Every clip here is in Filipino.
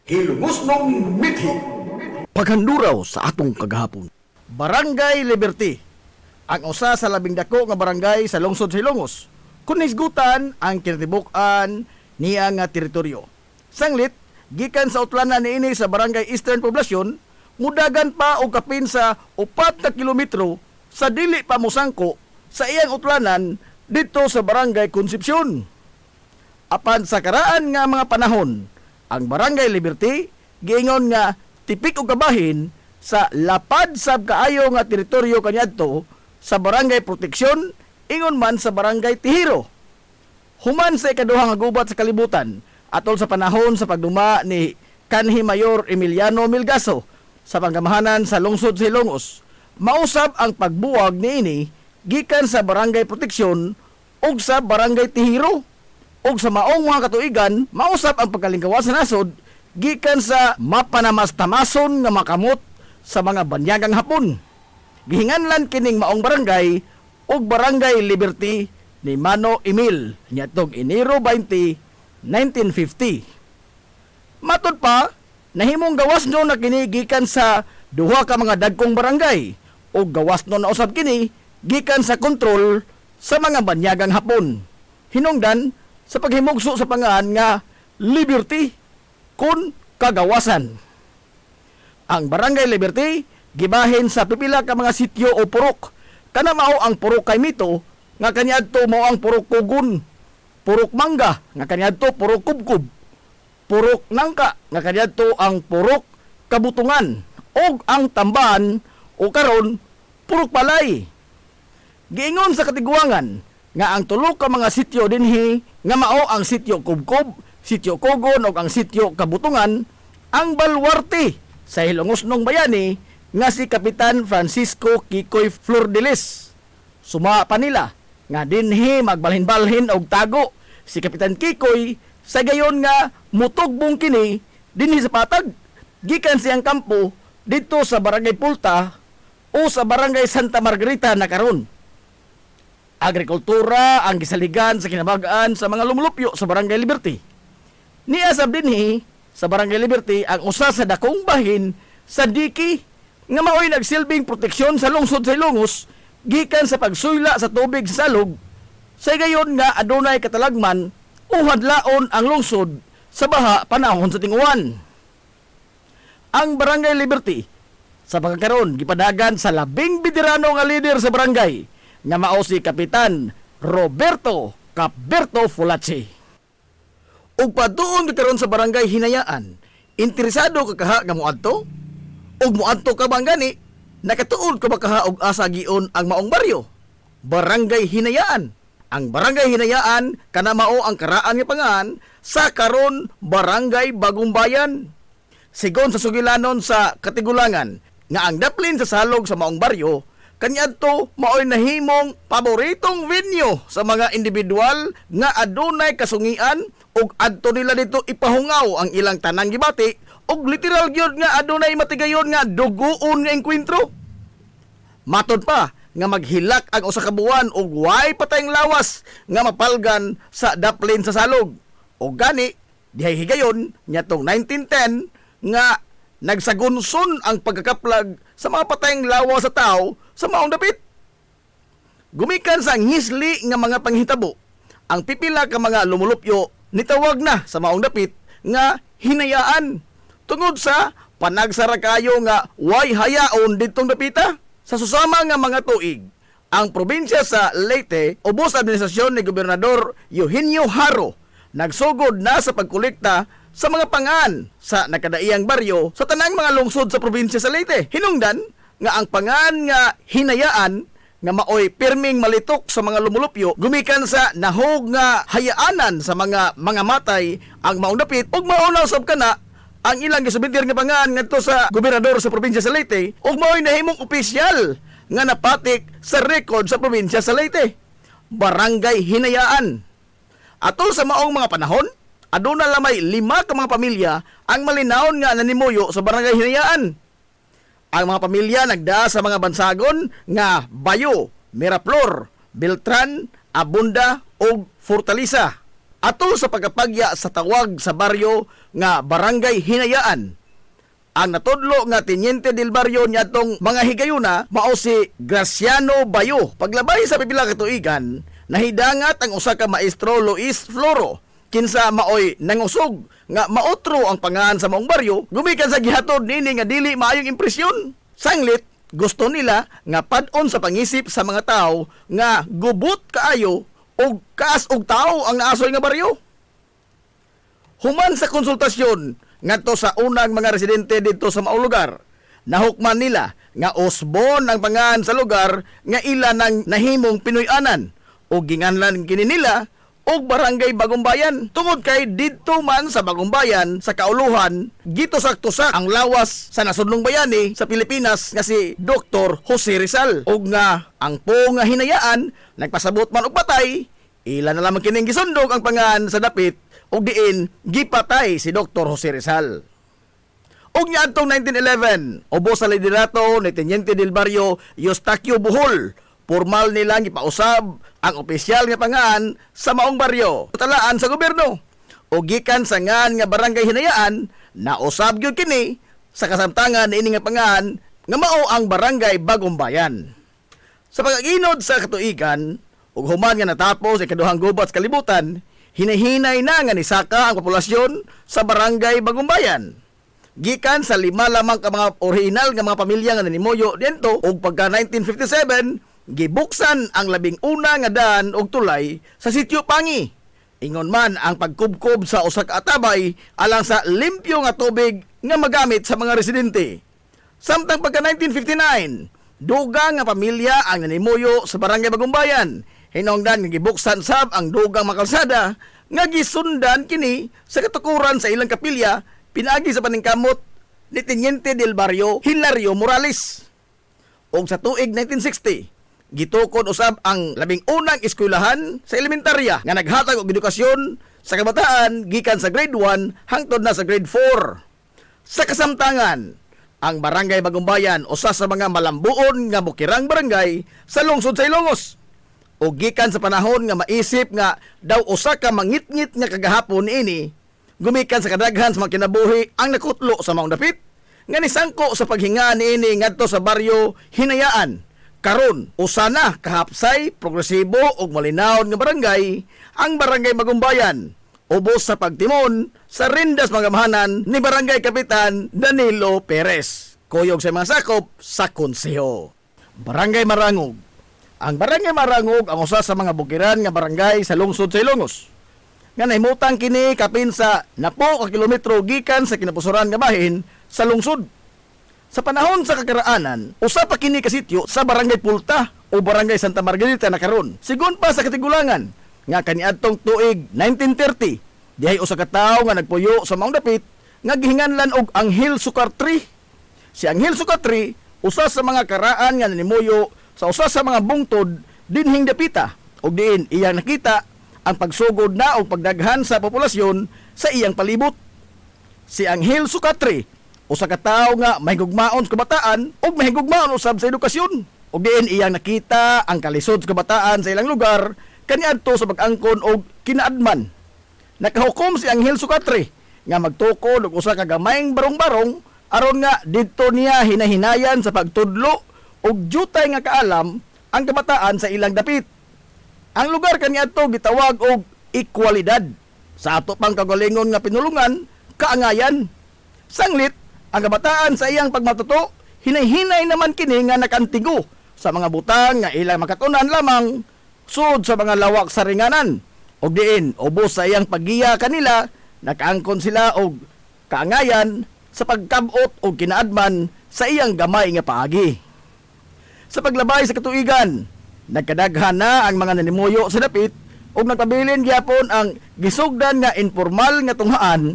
Hilungusnong mithi. Paghanduraw sa atong kagahapon. Barangay Liberty, ang usa sa labing dako nga barangay sa lungsod Silongos, kun hisgutan ang kinatibuk-an niya nga teritoryo. Sanglit, gikan sa utlanan niini sa barangay Eastern Poblasyon, mudagan pa og kapin sa 4 ka kilometro sa dili pa mosangko sa iyang utlanan dito sa barangay Concepcion. Apan sa karaan nga mga panahon, ang Barangay Liberty giingon nga tipik og kabahin sa lapad sab kaayo nga teritoryo kaniadto sa Barangay Proteksyon, ingon man sa Barangay Tihiro. Human sa ikaduha nga gubat sa kalibutan atol sa panahon sa pagduma ni kanhi Mayor Emiliano Milgaso sa panggamahanan sa lungsod Silongos, mausab ang pagbuwag niini gikan sa Barangay Proteksyon ug sa Barangay Tihiro. Og sa maong mga katuigan, mausap ang pagkalingkawas sa nasod gikan sa mapanamas-tamason nga makamot sa mga banyagang hapon. Gihinganlan kining maong barangay og Barangay Liberty ni Mano Emil niadtong Enero 20, 1950. Matod pa, nahimong gawas no na kini gikan sa duha ka mga dagkong barangay og gawas no na usab kini gikan sa kontrol sa mga banyagang hapon. Hinungdan sa paghimugso sa pangaan nga Liberty kun kagawasan. Ang Barangay Liberty gibahin sa pipila ka mga sityo o purok. Kana mao ang purok kay Mito nga kaniadto mao ang purok Kugon, purok Mangga nga kaniadto purok Kubkub, purok Nangka nga kaniadto ang purok Kabutungan, og ang Tamban o karon purok Palay. Giingon sa katiguangan nga ang tulo ka mga sityo dinhi nga mao ang sityo Kubkub, sityo Kugon ug ang sityo Kabutungan ang balwarte sa Hilongosnong bayani nga si Kapitan Francisco Kikoy Flordelis. Suma pa nila nga dinhi magbalhin-balhin og tago si Kapitan Kikoy sa gayon nga mutugbong kini dinhi sa patag gikan siyang kampo dito sa Barangay Pulta o sa Barangay Santa Margarita na karon. Agrikultura ang gisaligan sa kinabag-an sa mga lumulupyo sa Barangay Liberty. Niasab dinhi sa Barangay Liberty ang usa sa dakong bahin sa diki nga maoy nagsilbing proteksyon sa lungsod sa Ilongos gikan sa pagsuyla sa tubig sa salog, sa gayon nga adunay katalagman o hadlaon ang lungsod sa baha panahon sa tinguan. Ang Barangay Liberty sa pagkakaroon gipadagan sa labing veterano nga leader sa barangay nga mao si Kapitan Roberto Capberto Fulacci. Ug patuon ka karon sa barangay Hinayaan, interesado ka kaha nga moadto? Ug moadto ka bang gani? Nakatuod ka ba kaha og asa giun ang maong baryo? Barangay Hinayaan. Ang Barangay Hinayaan kana mao ang karaan nga pangan sa karon Barangay Bagong Bayan. Sigon sa sugilanon sa Katigulangan nga ang daplin sa salog sa maong baryo kaniadto maoy nahimong paboritong venue sa mga individual nga adunay kasungian ug adto nila dito ipahungaw ang ilang tanang gibati ug literal gyud nga adunay matigayon nga duguon nga engkwentro. Matod pa nga maghilak ang usa ka buwan ug way patayng lawas nga mapalgan sa daplin sa salog. Ug gani dihay higayon niadtong 1910 nga nagsagunson ang pagkakaplag sa mga patayng lawas sa tao sa maong dapit. Gumikan sa ngisli nga mga panghitabo, ang pipila ka mga lumulupyo nitawag na sa maong dapit nga Hinayaan tungod sa panagsara kayo nga way hayaon ditong dapita. Sa susama nga mga tuig, ang probinsya sa Leyte ubos administrasyon ni Gobernador Eugenio Haro nagsugod na sa pagkolekta sa mga pangan sa nakadaiyang baryo sa tanang mga lungsod sa probinsya sa Leyte. Hinungdan nga ang pangan nga Hinayaan nga maoy pirming malitok sa mga lumulupyo gumikan sa nahog nga hayaanan sa mga matay ang maong dapit ug maunaw sab kana ang ilang gisubitir nga pangan ngadto sa gobernador sa probinsya sa Leyte ug maoy nahimong opisyal nga napatik sa rekord sa probinsya sa Leyte. Barangay Hinayaan. Atol sa maong mga panahon, aduna lamay 5 ka mga pamilya ang malinaon nga nanimuyo sa Barangay Hinayaan. Ang mga pamilya nagdaa sa mga bansagon nga Bayo, Miraflor, Beltran, Abunda ug Fortaleza. atol sa pagkapagya sa tawag sa baryo nga Barangay Hinayaan. Ang natudlo nga Teniente del Barrio niadtong mga higayuna mao si Graciano Bayo. Paglabay sa pipila ka tuigan, nahidangat ang usa ka maestro Luis Floro kinsa maoy nangusog nga maotro ang pangalan sa maong baryo gumikan sa gihatod nini nga dili maayong impresyon. Sanglit gusto nila nga pad-on sa pangisip sa mga tao nga gubot kaayo og kaas og tao ang naasoy nga baryo. Human sa konsultasyon ngadto sa unang mga residente dito sa maong lugar, nahukman nila nga Osbon ang pangalan sa lugar nga ila nang nahimong Pinoy-anan o ginganlan kini nila og Barangay Bagong Bayan. Tungod kay didto man sa Bagong Bayan sa kauluhan gitusak-tusak ang lawas sa nasudnong bayani sa Pilipinas nga si Dr. Jose Rizal og nga ang po nga Hinayaan nagpasabot man og patay, ila na lamang kining gisundog ang pangalan sa dapit og diin gipatay si Dr. Jose Rizal. Og niadtong 1911, ubos sa liderato ni Teniente del Barrio Eustaquio Bohol, formal nilang gipausab ang opisyal nga pangan sa maong baryo talaan sa gobyerno. O gikan sa ngan nga Barangay Hinayaan, nausab gyud kini sa kasamtangan niini nga pangan nga mao ang Barangay Bagong Bayan. Sa pag-aginod sa katuigan, ug human nga natapos ang ikaduhang gubat sa kalibutan, hinahinay na nga nisaka ang populasyon sa Barangay Bagong Bayan. Gikan sa 5 lamang ka mga orihinal nga mga pamilya nga nanimuyo dento ug pagka 1957 gibuksan ang 11 nga daan og tulay sa Sitio Pangi. Ingon man ang pagkubkob sa usa ka atabay alang sa limpyo nga tubig nga magamit sa mga residente. Samtang pagka 1959, dugang nga pamilya ang nanimuyo sa Barangay Bagong Bayan. Hinungdan nga gibuksan sab ang dugang makalsada nga gisundan kini sa katukuran sa ilang kapilya pinaagi sa paningkamot ni Teniente del Barrio Hilario Morales. Og sa tuig 1960, gitukod usab ang 11 eskwelahan sa elementarya nga naghatag og edukasyon sa kabataan gikan sa grade 1 hangtod na sa grade 4. Sa kasamtangan, ang Barangay Bagong Bayan usa sa mga malambuon nga bukirang barangay sa lungsod sa Ilongos. O gikan sa panahon nga maisip nga daw usa ka mangitngit nga kagahapon niini, gumikan sa kadaghan sa mga kinabuhi ang nakutlo sa maong dapit nga nisangko sa paghinga niini ngadto sa baryo Hinayaan. Karon usa na kahapsay, progresibo ug malinawon nga barangay ang Barangay Bagong Bayan, ubos sa pagtimon sa rindas magamahanan ni Barangay Kapitan Danilo Perez, kuyog sa mga sakop sa konseho. Barangay Marangog. Ang Barangay Marangog ang usa sa mga bukiran nga barangay sa lungsod sa Ilongos. Nga nahimutang kini kapin sa napo ka kilometro gikan sa kinapusoran nga bahin sa lungsod. Sa panahon sa kakaraanan, usa pa kini ka sityo sa Barangay Pulta o Barangay Santa Margarita na karon. Sigon pa sa katigulangan nga kaniadtong tuig 1930, dihay usa ka tawo nga nagpuyo sa maong dapit nga gihinganlan og Anghel Sukatri. Si Anghel Sukatri usa sa mga karaan nga nanimuyo sa usa sa mga bungtod dinhing dapita ug diin iyang nakita ang pagsugod na o pagdaghan sa populasyon sa iyang palibot. Si Anghel Sukatri, usa ka tawo nga mahigugmaon sa kabataan ug mahigugmaon usab sa edukasyon. Ug diin iyang nakita ang kalisod sa kabataan sa ilang lugar kaniadto sa pag-angkon og kinaadman. Nakahukom si Anghel Sukatri nga magtukod og usa ka gamayng barong-barong aron nga didto niya hinahinayan sa pagtudlo og jutay nga kaalam ang kabataan sa ilang dapit. Ang lugar kaniadto gitawag og ekwalidad. Sa ato pang kagalingon nga pinulungan, kaangayan. Sanglit, ang kabataan sa iyang pagmatuto, hinay-hinay naman kini nga nakantigo sa mga butang nga ilang makatunan lamang sud sa mga lawak sa ringanan. Og diin, ubos sa iyang paggiya kanila, nakaangkon sila og kaangayan sa pagkabot og kinaadman sa iyang gamay nga paagi. Sa paglabay sa katuigan, nagkadaghan na ang mga nanimuyo sa dapit ug nagpabilin gyapon ang gisugdan nga informal nga tunghaan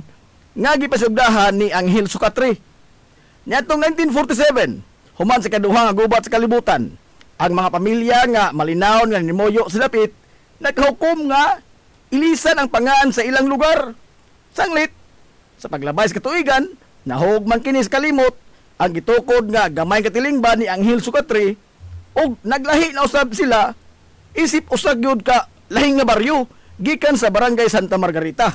nga gipasugdahan ni Anghel Sukatri. Niadtong 1947, human sa kaduha nga gubat sa kalibutan, ang mga pamilya nga malinawon nga nanimuyo sa dapit naghukom nga ilisan ang pangaan sa ilang lugar. Sanglit, sa paglabay sa katuigan, nahugman kini sa kalimot ang gitukod nga gamay katilingban ni Anghel Sukatri ug naglahi na usab sila isip usag gyud ka lahing nga baryo gikan sa barangay Santa Margarita.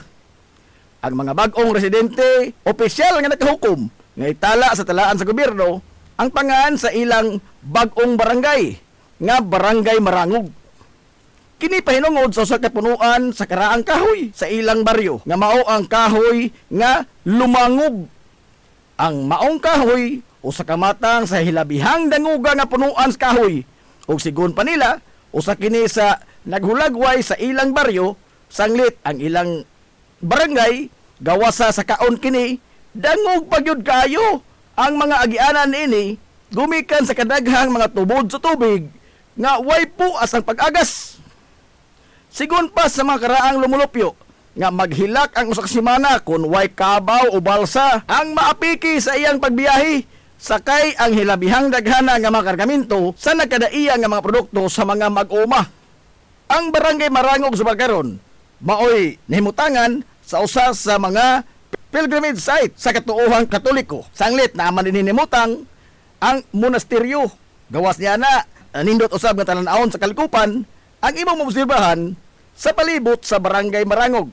Ang mga bag-ong residente, opisyal nga nakahukom nga itala sa talaan sa gobyerno ang pangan sa ilang bag-ong barangay nga Barangay Marangog. Kini pahinungod sa usa ka punuan sa karaang kahoy sa ilang baryo nga mao ang kahoy nga lumangog. Ang maong kahoy usa ka matang sa hilabihang danguga nga punuan sa kahoy ug sigon pa nila usa kini sa naghulagway sa ilang baryo sanglit ang ilang barangay gawasa sa kaon kini dangog pagyud kayo ang mga agianan ini gumikan sa kadaghang mga tubod sa tubig nga way puas ang pag-agas. Sigon pa sa mga karaang lumulupyo nga maghilak ang usa ka semana kun way kabaw o balsa ang maapiki sa iyang pagbiyahe sakay ang hilabihang daghana nga mga kargamento sa nagkadaiya nga mga produkto sa mga mag-uma. Ang Barangay Marangog sa karon maoy nahimutangan sa usa sa mga pilgrimage site sa katuohang Katoliko. Sanglit na man dinhimutang ang monasteryo. Gawas niya na nindot usab nga tanan-awon sa kalikupan ang imong maobserbahan sa palibot sa Barangay Marangog.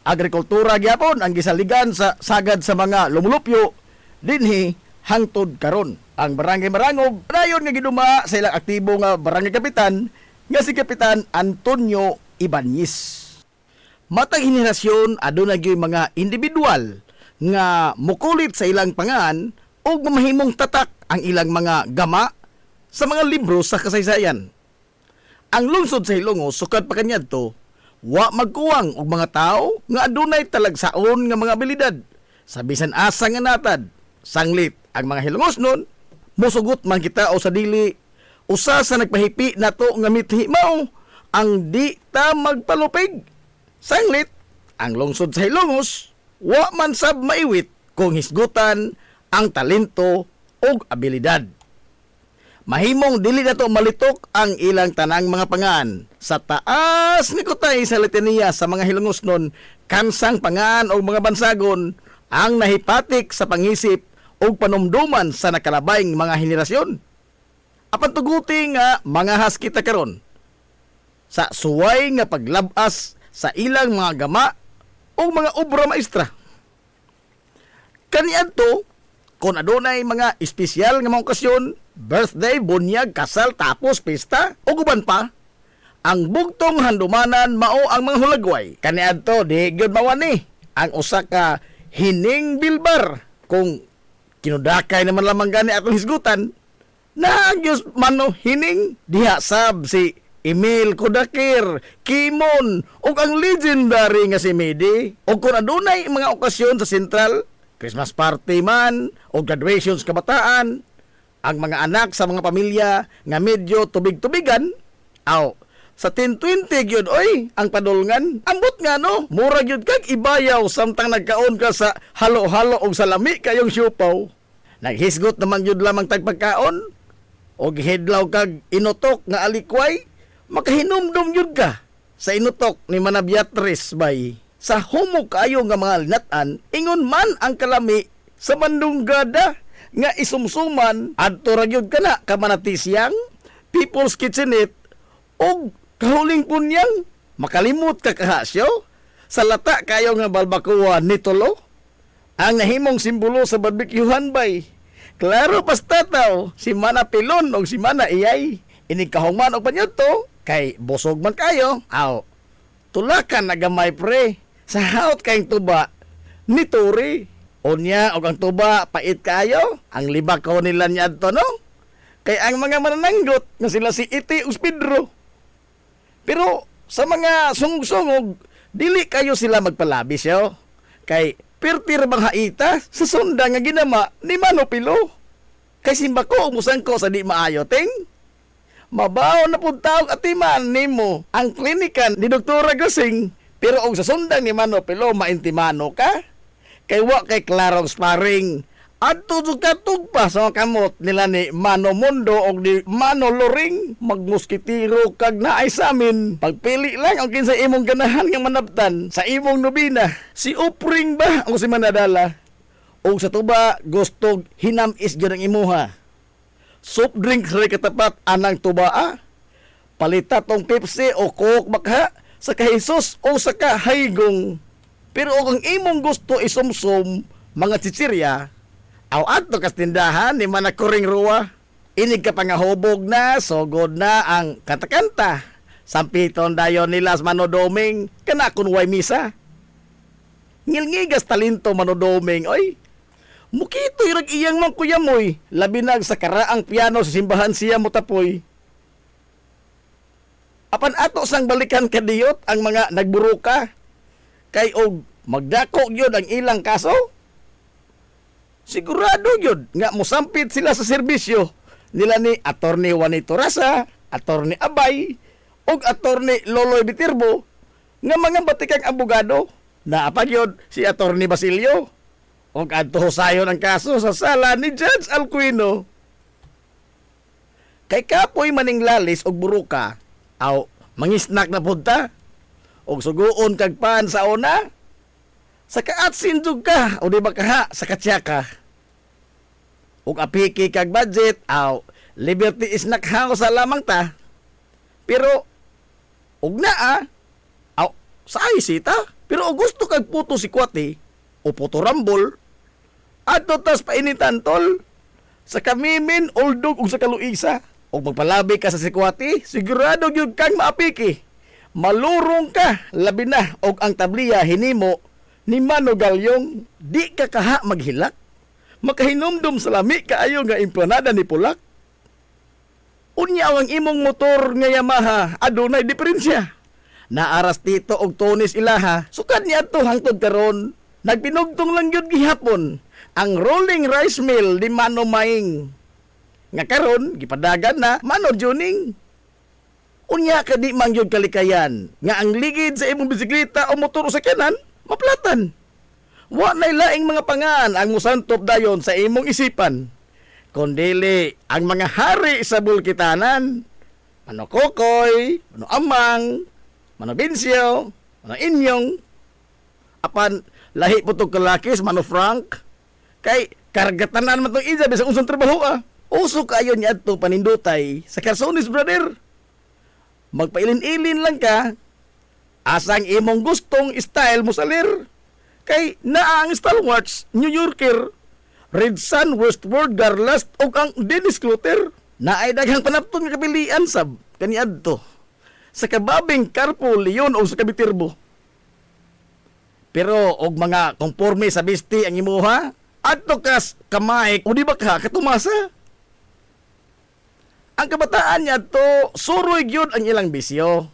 Agrikultura gyapon ang gisaligan sa sagad sa mga lumulupyo dinhi hangtod karon. Ang Barangay Marangog dayon nga giduma sa ilang aktibo nga barangay kapitan nga si Kapitan Antonio Ibanez. Matang henerasyon aduna gyud mga individual nga mukulit sa ilang pangan ug mamahimong tatak ang ilang mga gama sa mga libro sa kasaysayan. Ang lungsod sa Hilongos sukad pa kaniadto wa magkuwang og mga tawo nga adunay talagsaon nga mga abilidad sa bisan asa nga natad. Sanglit ang mga Hilongos nun musugot man kita o sa dili usa sa nagpahipi nato nga mithi mao ang di ta magpalupig. Sanglit ang lungsod sa Hilongos wa man sab maiwit kung hisgutan ang talento ug abilidad. Mahimong dili nato malitok ang ilang tanang mga pangan. Sa taas ni kutay sa litaniya sa mga Hilongos nun, kansang pangan o mga bansagon ang nahipatik sa pangisip o panumduman sa nakalabayng mga henerasyon. Apan tuguti nga mga haskita karon sa suway nga paglabas sa ilang mga gama o mga obra maestra. Kaniadto, kung adunay mga espesyal nga mga okasyon, birthday, bunyag, kasal, tapos pista, o guban pa, ang bugtong handumanan mao ang mga hulagway. Kaniadto, di gyud mawani ang usa ka hining bilbar. Kung kinudakay naman lamang gani atong hisgutan, nagyos mano hining diha sab si Emil Kudakir, Kimon, ug ang legendary nga si Medi. O kung adunay mga okasyon sa Sentral, Christmas party man, o graduation sa kabataan, ang mga anak sa mga pamilya nga medyo tubig-tubigan, sa 10-20 gyud oy, ang padulngan. Ambot nga no, mura gyud kag ibayaw samtang nagkaon ka sa halo-halo og salami kayong siupaw. Naghisgot naman gyud lamang tagpagkaon, og hidlaw kag inutok nga alikway, makahinumdum yun ka sa inutok ni Manabiatris bay. Sa humog kayo nga mga linatan, ingon man ang kalami sa bandunggada nga isumsuman adto ra gyud kana ka Manatisyang, People's Kitchenette og kahuling punyang makalimot ka kahasyo sa lata kayo nga balbacoa ni Tolo ang nahimong simbolo sa barbecuehan bay. Klaro basta taw si Mana Pilon o si Mana Iyay inikahongman og panyudto kay busog man kayo. Tulakan na gamay pre sa haot kayong tuba ni Turi. Unya og ang tuba pait kayo. Ang libak ko nila niya adto no. Kay ang mga manananggot nga sila si Iti ug Pedro. Pero sa mga sungog-sungog dili kayo sila magpalabis yo. Kay pirtir bang haita sa sunda nga ginama ni Manopilo. Kay simba ko musang ko sa di maayo ting. Mabaw na pud taog atiman nimo ang klinikan ni Doktora Gasing, pero og sa sundang ni Manopilo maintimano ka kay wa kay klarong sparring adto jud katugpa sa kamot nila ni Mano Mundo og ni Mano Loring. Magmuskitiro kag naay sa amin pagpili lang ang kinsa imong ganahan nga manabtan sa imong nobina. Si Upring ba o si Manadala og sa tuba gusto hinamis gyud ang imuha. Soft drink sa katapat anang tubaa. Palita tong Pepsi o Coke baka sa kahisos o sa kahaygong. Pero kung imong gusto isumsum mga chichirya, aw ato kas tindahan ni manakuring ruwa. Inig ka pangahubog na, sogod na ang katakanta. Sampiton dayon nilas manodoming, kana kunway misa. Ngilngigas talento manodoming, oy. Mukito irag iyang mang kuyamoy, labinag sa karaang piano sa simbahan siya mutapoy. Apan ato sang balikan kadiyot ang mga nagburuka. Kay og magdako gyud ang ilang kaso. Sigurado gyud nga mosampit sila sa serbisyo nila ni Attorney Juanito Rasa, Attorney Abay, ug Attorney Loloy Bitirbo nga mga batikang abogado. Naapa gyud si Attorney Basilio ug adto husayon ang kaso sa sala ni Judge Alcuino. Kay kapoy maning lalis og buruka, aw mangisnak na punta og suguon kag pan sa una. Sa kaatsin jud ka o di ba kaha sa katsaka. Ug apiki kag budget, aw liberty is nakhaw sa lamang ta. Pero ug naa, aw sa sita. Pero og gusto kag puto si Kwati o puto rambol, adto tas painitan tol. Sa kamimin, oldog ug sa kaluisa. Og magpalabi ka sa si Kwati, sigurado gyud kang maapiki. Malurong ka, labi na og ang tabliya hinimo ni Mano Galyong, di ka kaha maghilak. Makahinumdum sa lami kaayo nga implanada ni Pulak. Unya ang imong motor nga Yamaha, adunay diferensya. Naaras dito og tonis ilaha, sukad niya to hangtod karon. Nagpinugtong lang gyud gihapon ang rolling rice mill ni Mano Maing. Nga karon gipadagan na Mano Juning. Unya ka di man gyud kalikayan nga ang ligid sa imong bisikleta o motor o sakyanan maplatan. Wa nay laing mga pangan ang musantop dayon sa imong isipan. Kundili ang mga hari sa bulkitanan. Mano Kokoy, Mano Amang, Mano Binsyo, Mano Inyong. Apan lahi po itong kalakis, Mano Frank. Kay kargatanan man itong isa bisang unsang trabaho ah. Uso kayo niya ito panindutay sa Carsonis, brother. Magpailin-ilin lang ka. Asang imong gustong style mo salir. Kay naa ang stalwarts, New Yorker, Red Sun, Westward, Garlast, o ang Dennis Clutter. Naay daghang panapton nga kapilian sab kaniadto sa kababing Carpo, Leon o sa Kabitirbo. Pero og mga konforme sa bisti ang imuha, adto kas kamay o di ba ka katumasa? Ang kabataan niya to, suroy gyud ang ilang bisyo.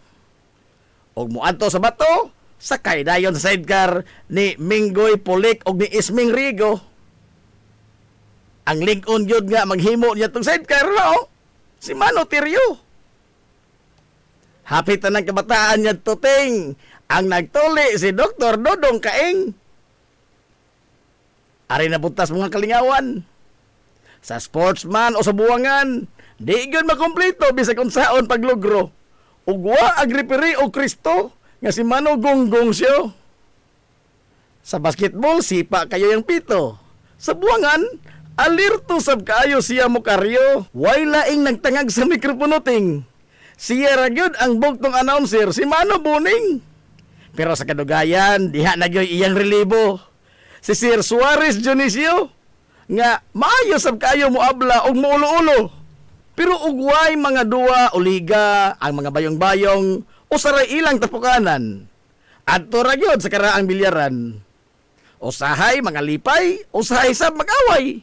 Og muadto sa bato, sakay dayon sa sidecar ni Minggoy Pulik og ni Isming Rigo. Ang Lincoln gyud nga maghimo niya tong sidecar no? Si Mano Tirio. Hapit na ng kabataan niya to ting, ang nagtuli si Dr. Dodong Kaing. Ari na butas mga kalingawan. Sa sportsman o sa buwangan, di gyud makumpleto bisag unsaon paglugro. Ugwa ang referee o Kristo nga si Mano Gonggong siyo. Sa basketball, sipa kayo yung pito. Sa buwangan, alirto sab kaayo siya mo karyo. Way laing nagtangag sa mikroponoting. Siya ragyod ang bugtong announcer, si Mano Buning. Pero sa kadugayan, diha na gyoy iyang relibo. Si Sir Suarez Dionisio, nga maayo sab kaayo mo abla og muulo-ulo. Pero ugway mga duwa o liga, ang mga bayong-bayong o saray ilang tapukanan. Adto ra gyud sa karaang bilyaran. Usahay mga lipay, usahay sab mag-away.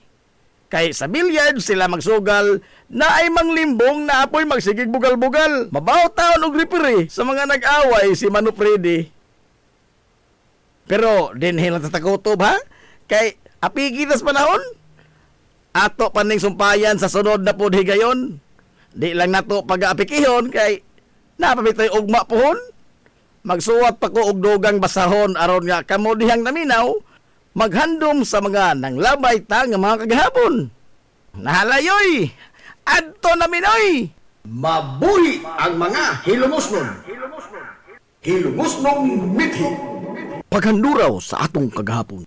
Kay sa bilyard sila magsugal na ay manglimbong na apoy magsigig bugal-bugal. Mabaw taon og referee sa mga nag-away si Mano Freddy. Pero dinhi lang tatakotob ha? Kay apigitas panahon. Ato paning sumpayan sa sunod na pud higayon. Di lang nato pag-aapikihon kay napabitoy ugma pohon. Magsuwat pa ko og dugang basahon aron nga kamo dihang naminaw maghandom sa mga nanglabay ta nga mga kagahapon. Nahalayoy, adto na minoy. Mabuhi ang mga hilumosnon. Hilumosnong mithi. Paghanduraw sa atong kagahapon.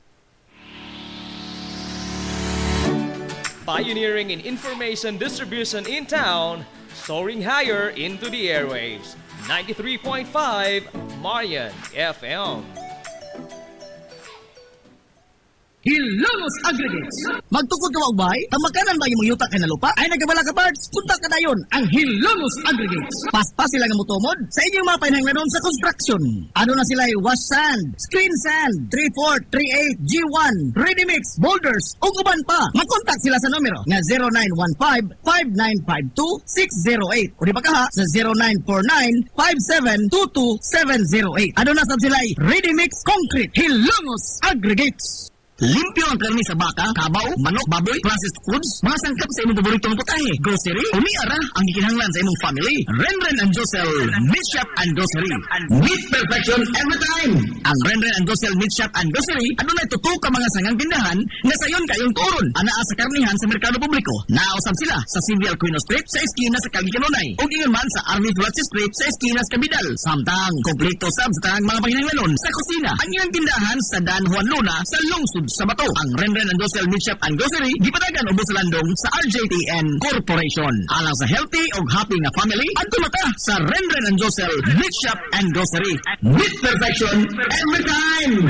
Pioneering in information distribution in town, soaring higher into the airwaves. 93.5 Marian FM. Hilongos Aggregates. Magtukod ka magbay, ang makanan ba yung yuta kay na lupa ay nagabala ka parts, punta ka dayon ang Hilongos Aggregates. Paspas sila nga mutumod sa inyong mga pahinanglanon sa construction. Ano na sila ay wash sand, screen sand, 3-4, 3-8, G1, ready mix, boulders, ug uban pa. Mag-contact sila sa numero nga 0915-5952-608 o di ba kaha sa 0949-5722-708. Ano na sab sila ay ready mix concrete Hilongos Aggregates. Limpyo ang karni sa baka, kabaw, manok, baboy, processed foods, mga sangkap sa imong paboritong putahe, grocery, umiara ang gikinahanglan sa imong family. Renren and Josel Meat Shop and Grocery. Meat perfection every time. Ang Renren and Josel Meat Shop and Grocery, ano na tutok ka mga sangang tindahan nga sayon kayong turon. Anaa sa karnihan sa merkado publiko. Naosab sila sa Civil Aquino Street sa eskina sa Calgicanonay. O ingon man sa RV Flatsi Street sa eskina sa Cabidal. Samtang, kompleto sab sa tanang mga pahinanglanon sa kusina. Ang ilang tindahan sa Dan Juan Luna sa Lungsod sa Bato. Ang Renren and Josel Meat Shop and Grocery gipadagan ubos sa landong sa RJTN Corporation. Alang sa healthy o happy nga family, adto mata sa Renren and Josel Meat Shop and Grocery. Meat perfection every time.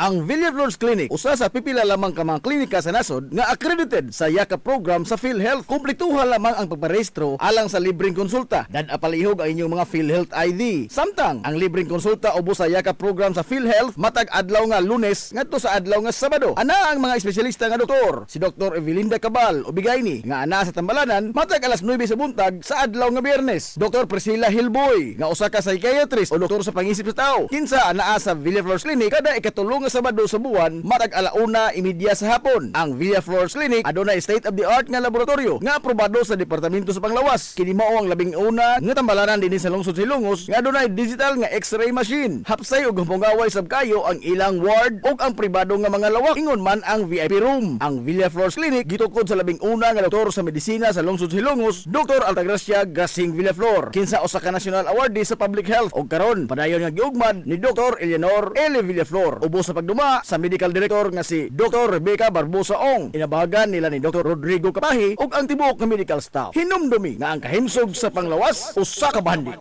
Ang Villaflores Clinic, usa sa pipila lamang ka mga klinika sa nasod nga accredited sa YAKA program sa PhilHealth. Kumpletuha lamang ang pagparehistro alang sa libreng konsulta. Palihog ang inyong mga PhilHealth ID. Samtang ang libreng konsulta ubos sa YAKA program sa PhilHealth matag adlaw nga Lunes ngadto sa adlaw nga Sabado. Ana ang mga espesyalista nga doktor, si Dr. Evelinda Cabal Ubigayni nga ana sa Tambalanan matag alas 9 sa buntag sa adlaw nga Biyernes. Dr. Priscilla Hilboy nga usa ka psychiatrist o doktor sa pangisip sa tao. Kinsa anaa sa Villaflores Clinic kada ikatulong nga Sabado sa buwan matag 1:30 sa hapon. Ang Villaflores Clinic adunay state-of-the-art nga laboratorio nga aprobado sa Departamento sa Panglawas. Kini mao ang labing una nga tambalanan dinhi sa lungsod Silongos nga adunay digital nga X-ray machine. Hapsay ug humpungaway sab kayo ang ilang ward ug ang pribado nga mga lawak. Ingon man ang VIP room. Ang Villaflores Clinic gitukod sa labing una nga doktor sa medisina sa lungsod Silongos, Dr. Altagracia Gasing Villaflor. Kinsa usa ka national awardee sa public health ug karon padayon nga giugmad ni Dr. Eleanor L. Villaflor. Ubos sa pagduma sa medical director nga si Dr. Rebecca Barbosa Ong. Inabahagan nila ni Dr. Rodrigo Kapahi ug ang tibuok nga medical staff. Hinumdumi nga ang kahimsog sa Panglawas usa ka bandi.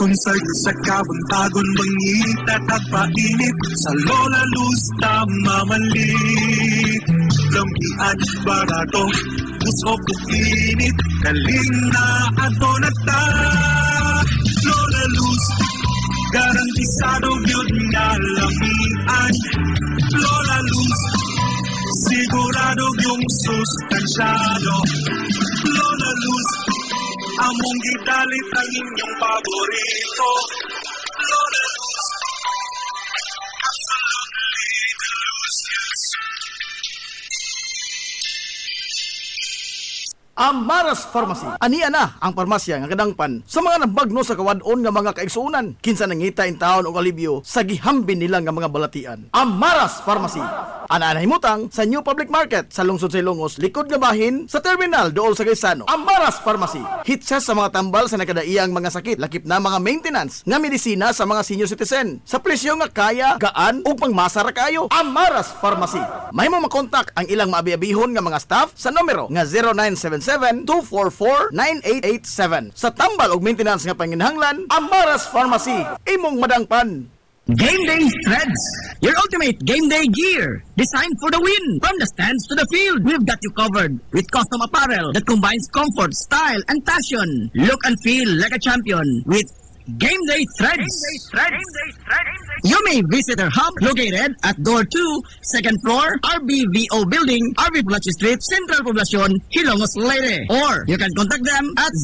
Concert sa kabuntagon mangita tagpainit sa Lola Luz tamamalit lampian barato usok init kalina ato nagta Lola Luz garantisado yun nga lamian Lola Luz sigurado yung sustansyado Lola Luz among gidalit ang inyong paborito Lola Luz absolutely delicious. Amaras Pharmacy. Ania na ang parmasya nga kadangpan sa mga nabagno sa kawadon nga mga kaigsuunan. Kinsa nangita in taon og alibyo sa gihambin nila nga mga balatian. Amaras Pharmacy. Ana himutang sa New Public Market sa lungsod sa Ilongos, likod nga bahin sa terminal dool sa Gaisano. Amaras Pharmacy. Hitsa sa mga tambal sa nakadaiyang mga sakit, lakip na mga maintenance nga medisina sa mga senior citizen. Sa presyo nga kaya, gaan ug pangmasara kayo. Amaras Pharmacy. May mo makontak ang ilang maabi-abihon nga mga staff sa numero nga 0977-244-9887. Sa tambal og maintenance nga panginahanglan, Amaras Pharmacy. Imong madangpan. Game Day Threads, your ultimate game day gear, designed for the win. From the stands to the field, we've got you covered with custom apparel that combines comfort, style, and passion. Look and feel like a champion with Game Day Threads. You may visit our hub located at Door 2, second floor, RBVO Building, RV Flatsi Street, Central Poblacion, Hilongos, Leyte. Or you can contact them at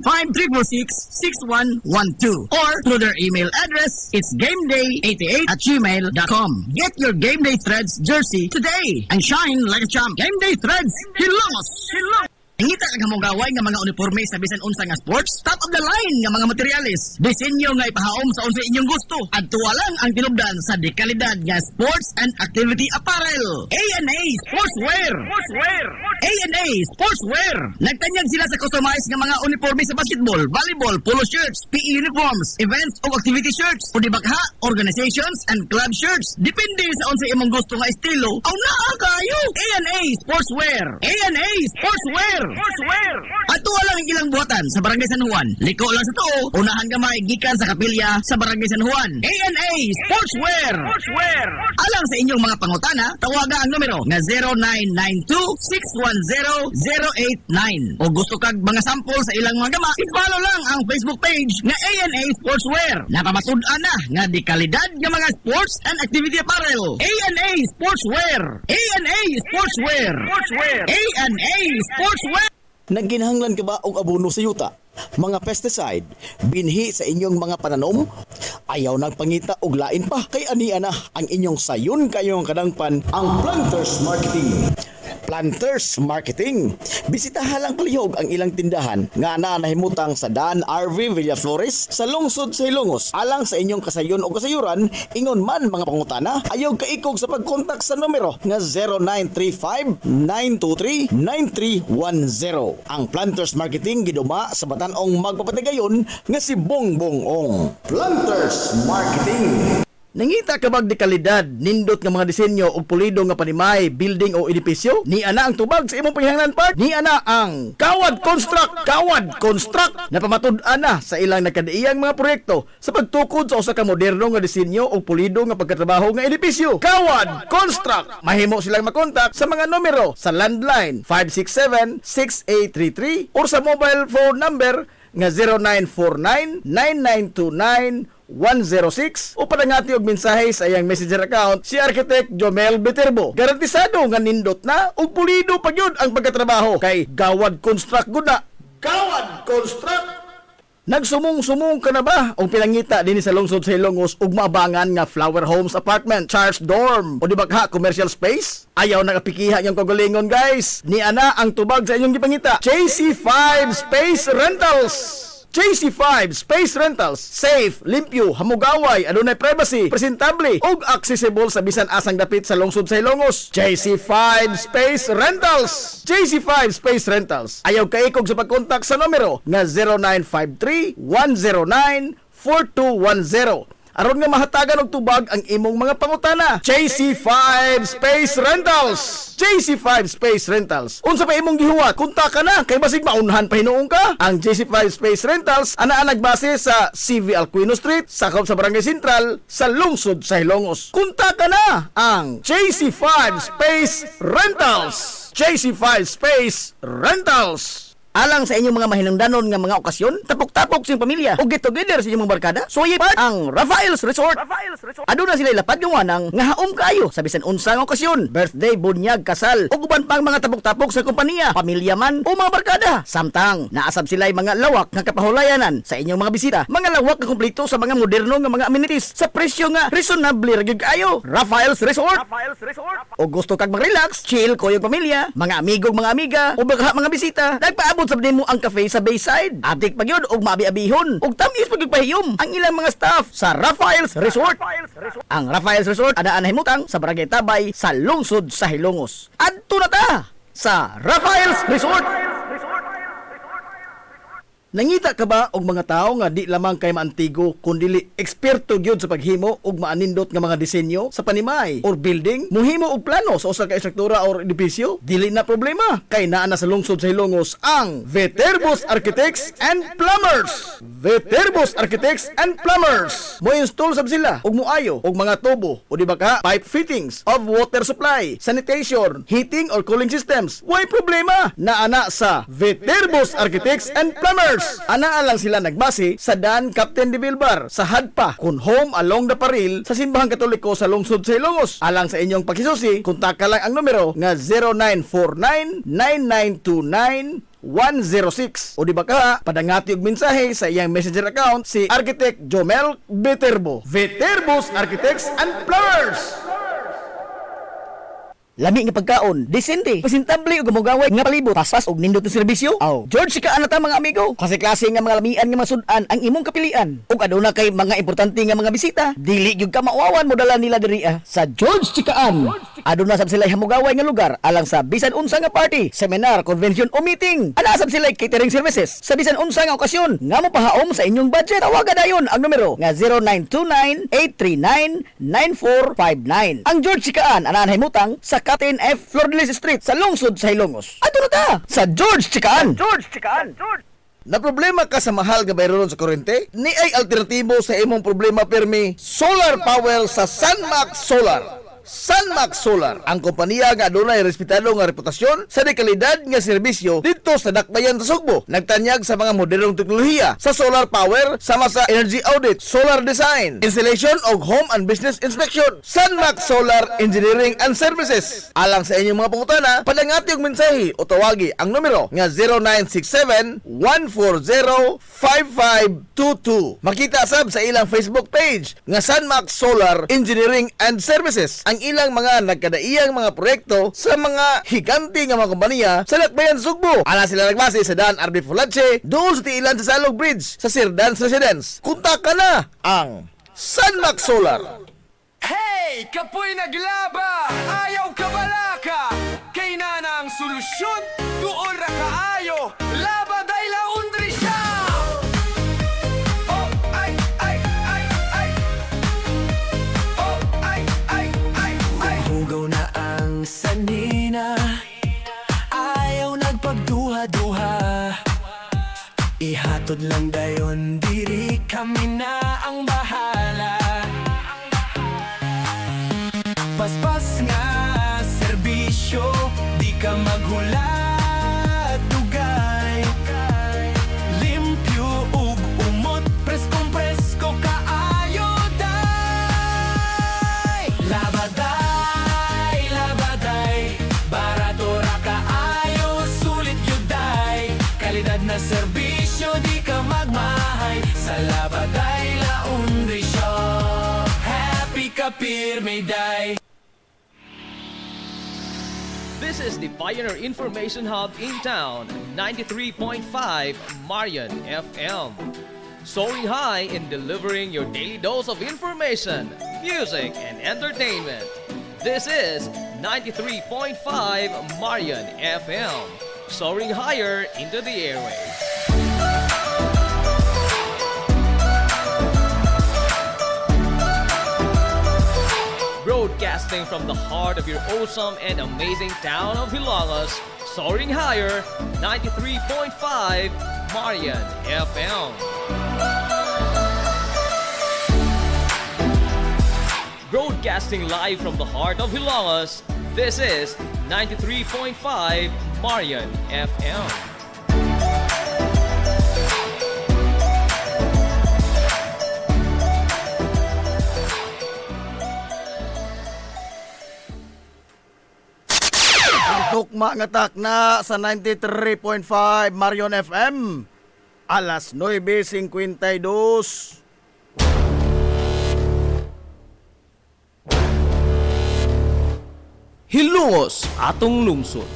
0975-346-6112 or through their email address, it's gameday88@gmail.com. Get your Game Day Threads jersey today and shine like a champ. Game Day Threads, Hilongos. Ingita ka mong gaway nga mga uniforme sa bisan unsa nga sports, top of the line nga mga materyales. Disenyo nga ipahaom sa unsa inyong gusto. Adtuwa lang ang tinubdan sa dekalidad nga sports and activity apparel. A&A Sportswear. A&A Sportswear. Nagtanyag sila sa customized nga mga uniforme sa basketball, volleyball, polo shirts, PE uniforms, events o activity shirts, o di bakha, organizations and club shirts. Depende sa unsa imong gusto nga estilo. Aw naa kayo. A&A Sportswear. A&A Sportswear. Ato lang ang ilang buhatan sa Barangay San Juan. Liko lang sa tuo, unahan gamay gikan sa kapilya sa Barangay San Juan. ANA Sportswear. Alang sa inyong mga pangutana, tawaga ang numero nga 0992-610-089. O gusto kag mga sample sa ilang mga gama, i-follow lang ang Facebook page nga ANA Sportswear. Napamatud-an na nga di kalidad nga mga sports and activity apparel. ANA Sportswear. ANA Sportswear. ANA Sportswear. Nagginahanglan ka ba og abono sa yuta? Mga pesticide, binhi sa inyong mga pananom? Ayaw nagpangita og lain pa kay ania na ang inyong sayon kayong kadangpan ang Planters Marketing. Planters Marketing. Bisitahan lang palihog ang ilang tindahan nga nahimutang sa Dan RV Villaflores sa lungsod sa Ilongos. Alang sa inyong kasayon o kasayuran, ingon man mga pangutana, ayaw kaikog sa pagkontak sa numero nga 0935-923-9310. Ang Planters Marketing giduma sa Batanong magpapatigayon nga si Bongbong Ong. Planters Marketing. Nangita ka bag di kalidad, nindot nga mga disenyo o pulido nga panimay, building o edipisyo? Ni ana ang tubag sa imong panghingnan part? Ni ana ang Kawad Construct! Kawad Construct! Napamatud-an na sa ilang nakadaiyang mga proyekto sa pagtukod sa usa ka moderno nga disenyo o pulido nga pagkatrabaho nga edipisyo. Kawad Construct! Mahimo silang makontak sa mga numero sa landline 567-6833 or sa mobile phone number nga 0949-9929-106 o padangati og mensahe sa iyang messenger account si Architect Jomel Viterbo. Garantisado nga nindot na ug pulido pa gyud ang pagkatrabaho kay Gawad Construct gud na. Gawad Construct! Nagsumong-sumong ka na ba o pinangita din sa lungsod sa Ilongos ug maabangan nga Flower Homes Apartment, Charles Dorm o di ba ka commercial space? Ayaw nagapikiha niyang kagalingon guys. Ni ana ang tubag sa inyong gipangita. JC5 Space Rentals. JC5 Space Rentals. Safe, limpyo, hamugaway, adunay privacy, presentable, ug accessible sa bisan asang dapit sa lungsod sa Ilongos. JC5 Space Rentals. JC5 Space Rentals. Ayaw kaikog sa pagkontak sa numero nga 0953-109-4210. Aron nga mahatagan og tubag ang imong mga pangutana. JC5 Space Rentals. JC5 Space Rentals. Unsa pa imong gihuwat? Kontak ka na kay basig maunhan pa hinuong ka. Ang JC5 Space Rentals ana nagbase sa CV Alcuino Street, sakop sa Barangay Sentral sa lungsod sa Ilongos. Kontak ka na ang JC5 Space Rentals. JC5 Space Rentals. Alang sa inyong mga mahinungdanon nga mga okasyon, tapok-tapok sa inyong pamilya o get together sa inyong mga barkada, suway part ang Rafael's Resort. Aduna sila lapad yung wanang nga haom kayo sa bisan unsang okasyon, birthday, bunyag, kasal, o guban pang mga tapok-tapok sa kompanya, pamilya man o mga barkada. Samtang naasab sila mga lawak nga kapahulayanan sa inyong mga bisita, mga lawak nga kumpleto sa mga moderno nga mga amenities sa presyo nga reasonable ra gyud kayo. Rafael's Resort. O gusto kag mag-relax, chill ko yung pamilya, mga amigong mga amiga o baka mga bisita, nagpaabot sa mo ang cafe sa Bayside. Atik pa yun og maabi-abihon ug tamis pagpahiyom ang ilang mga staff sa Rafael's Resort. Ang Rafael's Resort ana nahimutang sa Barangay Tabay sa lungsod sa Ilongos. Adto na ta sa Rafael's Resort. Nangita ka ba og mga tao nga di lamang kay maantigo kundi eksperto gyud sa paghimo og maanindot nga mga disenyo sa panimay or building, muhimo og plano sa usa ka estruktura or edipisyo? Dili na problema kay naa na sa lungsod sa Ilongos ang Viterbos Architects and Plumbers. Viterbos Architects and Plumbers. Mo install sab sila og moayo og mga tubo o di ba ka pipe fittings of water supply, sanitation, heating or cooling systems. Way problema naa na sa Viterbos Architects and Plumbers. Ana lang sila nagbase sa Dan Captain de Bilbar sa Hadpa kun home along the Paril sa Simbahang Katoliko sa lungsod sa Ilongos. Alang sa inyong paghisusi, kontak ka lang ang numero nga 0949-9929-106 o di ba ka padangati og mensahe sa iyang messenger account si Architect Jomel Viterbo. Viterbos Architects and Plumbers. Lami nga pagkaon, disente, presentable ug gamugaway nga palibot, paspas og nindot nga serbisyo. Aw, George sika ana ta mga amigo. Klase-klase nga mga lamian nga masud-an ang imong kapilian. Ug aduna kay mga importante nga mga bisita, dili gyud ka maawawan mo dala nila diri sa George Chikaan. Aduna sab sila hamugaway nga lugar alang sa bisan unsa nga party, seminar, convention o meeting. Ana sab sila catering services sa bisan unsa nga okasyon nga mopahaom sa inyong budget. Tawagan dayon ang numero nga 0929-839-9459. Ang George Chikaan ana himutang sa Catin F. Flordelis Street sa lungsod sa Hilongos. Ato na ta sa George Chikaan. Na problema ka sa mahal nga bayranon sa kuryente? Ni ay alternatibo sa imong problema permi solar power sa Sunmax Solar. Sunmax Solar, ang kompanya nga adunay respetado nga reputasyon sa dekalidad nga serbisyo dito sa Dakbayan sa Sugbo. Nagtanyag sa mga modernong teknolohiya sa solar power sama sa energy audit, solar design, installation og home and business inspection. Sunmax Solar Engineering and Services. Alang sa inyong mga pangutana, padangati og mensahe o tawagi ang numero nga 0967-140-5522. Makita sab sa ilang Facebook page nga Sunmax Solar Engineering and Services ang ilang mga nagkadaiyang mga proyekto sa mga higanti nga mga kompanya sa Dakbayan Sugbo. Ana sila nagbase sa Dan RB Fulache, doon sa tiilan sa Salog Bridge sa Sirdans Residence. Kontak ka na ang Sunmax Solar. Hey! Kapoy naglaba! Ayaw ka balaka! Kay na ang solusyon, tuol ra kaayo! Laba day laundry siya! Oh, ay, ay, ay, ay! Oh, ay, ay, ay, ay! Hugaw na ang sanina, ayaw nagpagduha-duha. Ihatod lang dayon, diri kami na ang bahala. Paspas nga serbisyo, di ka maghulat dugay. Limpyo ug umot, preskong presko kaayo day. Labaday, barato ra kaayo, sulit yun day. Kalidad na serbisyo, di ka magmahay. Sa Labaday Laundry Shop, happy ka pirmi day. This is the Pioneer Information Hub in town, 93.5 Marian FM. Soaring high in delivering your daily dose of information, music, and entertainment. This is 93.5 Marian FM. Soaring higher into the airwaves. Broadcasting from the heart of your awesome and amazing town of Hilangas, soaring higher, 93.5 Marian FM. Broadcasting live from the heart of Hilangas, this is 93.5 Marian FM. Tukma nga takna sa 93.5 Marion FM. Alas 9:52. Hilongos atong lungsod.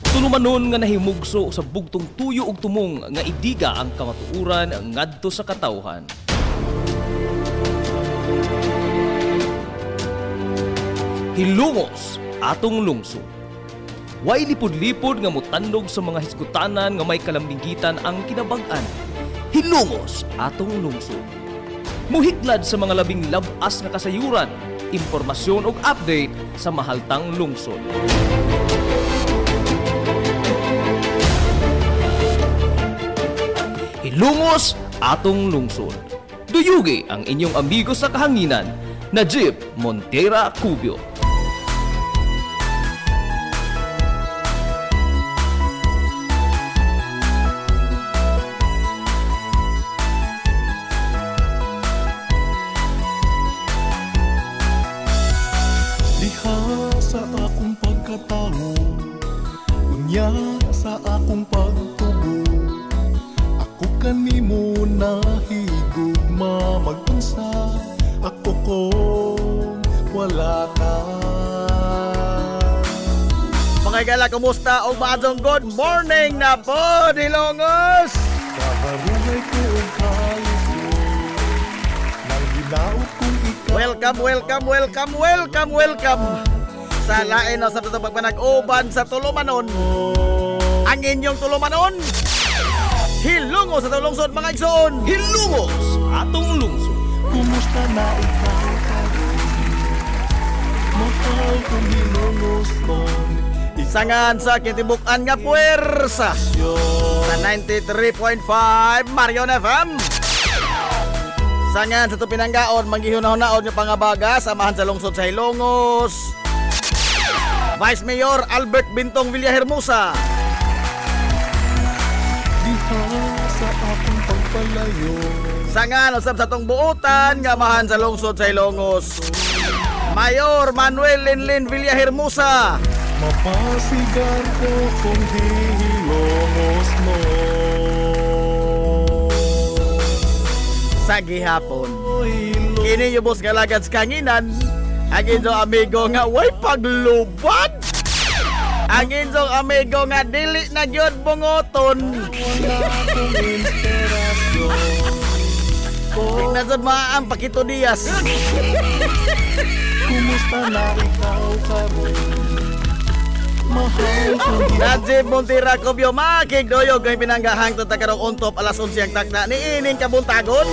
Tulumanon nga nahimugso sa bugtong tuyo ug tumong nga idiga ang kamatuuran ngadto sa katawhan. Hilongos atong lungsod. Way lipod-lipod nga mutandog sa mga hiskutanan nga may kalambigitan ang kinabag-an. Hilongos atong lungsod. Muhiglad sa mga labing labas nga kasayuran, impormasyon ug update sa mahaltang lungsod. Hilongos atong lungsod. Duyugi ang inyong amigo sa kahanginan, Najib Montera Cubio. Diha sa akong pagkatao, unya sa akong pagtubo, ako kanimo nahigugma mag-unsa, ako kung wala ka. Mga igala, kumusta? O maadong good morning na po, Hilongos! Kabarungay ko ang kalis mo, nang welcome sa lain o sa tutong pagpanag-uban sa Tulumanon. Ang inyong Tulumanon, hilungo sa tulungsod mga igsoon. Hilungos atong lungsod. Kumusta na ikaw mahal kong hilungos kong Sangan sa kitibukan nga puwersa sa 93.5 Marion FM. Sangan sa Tupinanggaon, manggihunahon-naon yung pangabaga, samahan sa lungsod sa Hilongos. Vice Mayor Albert Bintong Villahermosa. diha sa akong pagpalayo. Sangan usab sa tong buotan nga mahan sa lungsod sa Hilongos. Mayor Manuel Linlin Villahermosa. Mapasigar ko kung hihilongos mo. Sa gihapon, kini yubos nga lagad sa kanginan, ang inyong amigo nga way paglubad. Ang inyong amigo nga dili na gyud bungoton. Wala akong inspirasyon. Tingnan sa mga ang Pakito Diaz. Kumusta na ikaw karon? Mahal kong Najib Montira Cubio makigdoyog kay pinanggahang takarong untop alas 11 ang takna ni ining kabuntagon.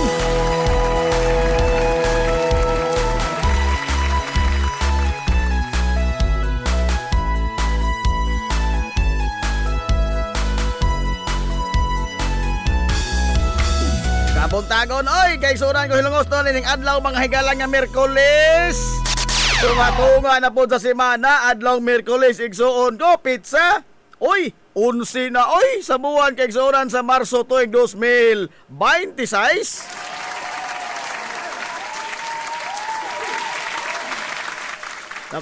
Kabuntagon oy kay suran ko hilungos to ning adlaw mga higalang nga Miyerkules. Tumatunga na po sa semana, adlaw Miyerkules, igsuon ko, pizza. Uy, 11 na, oy, sa buwan kay igsuonan sa Marso tuig 2026. Na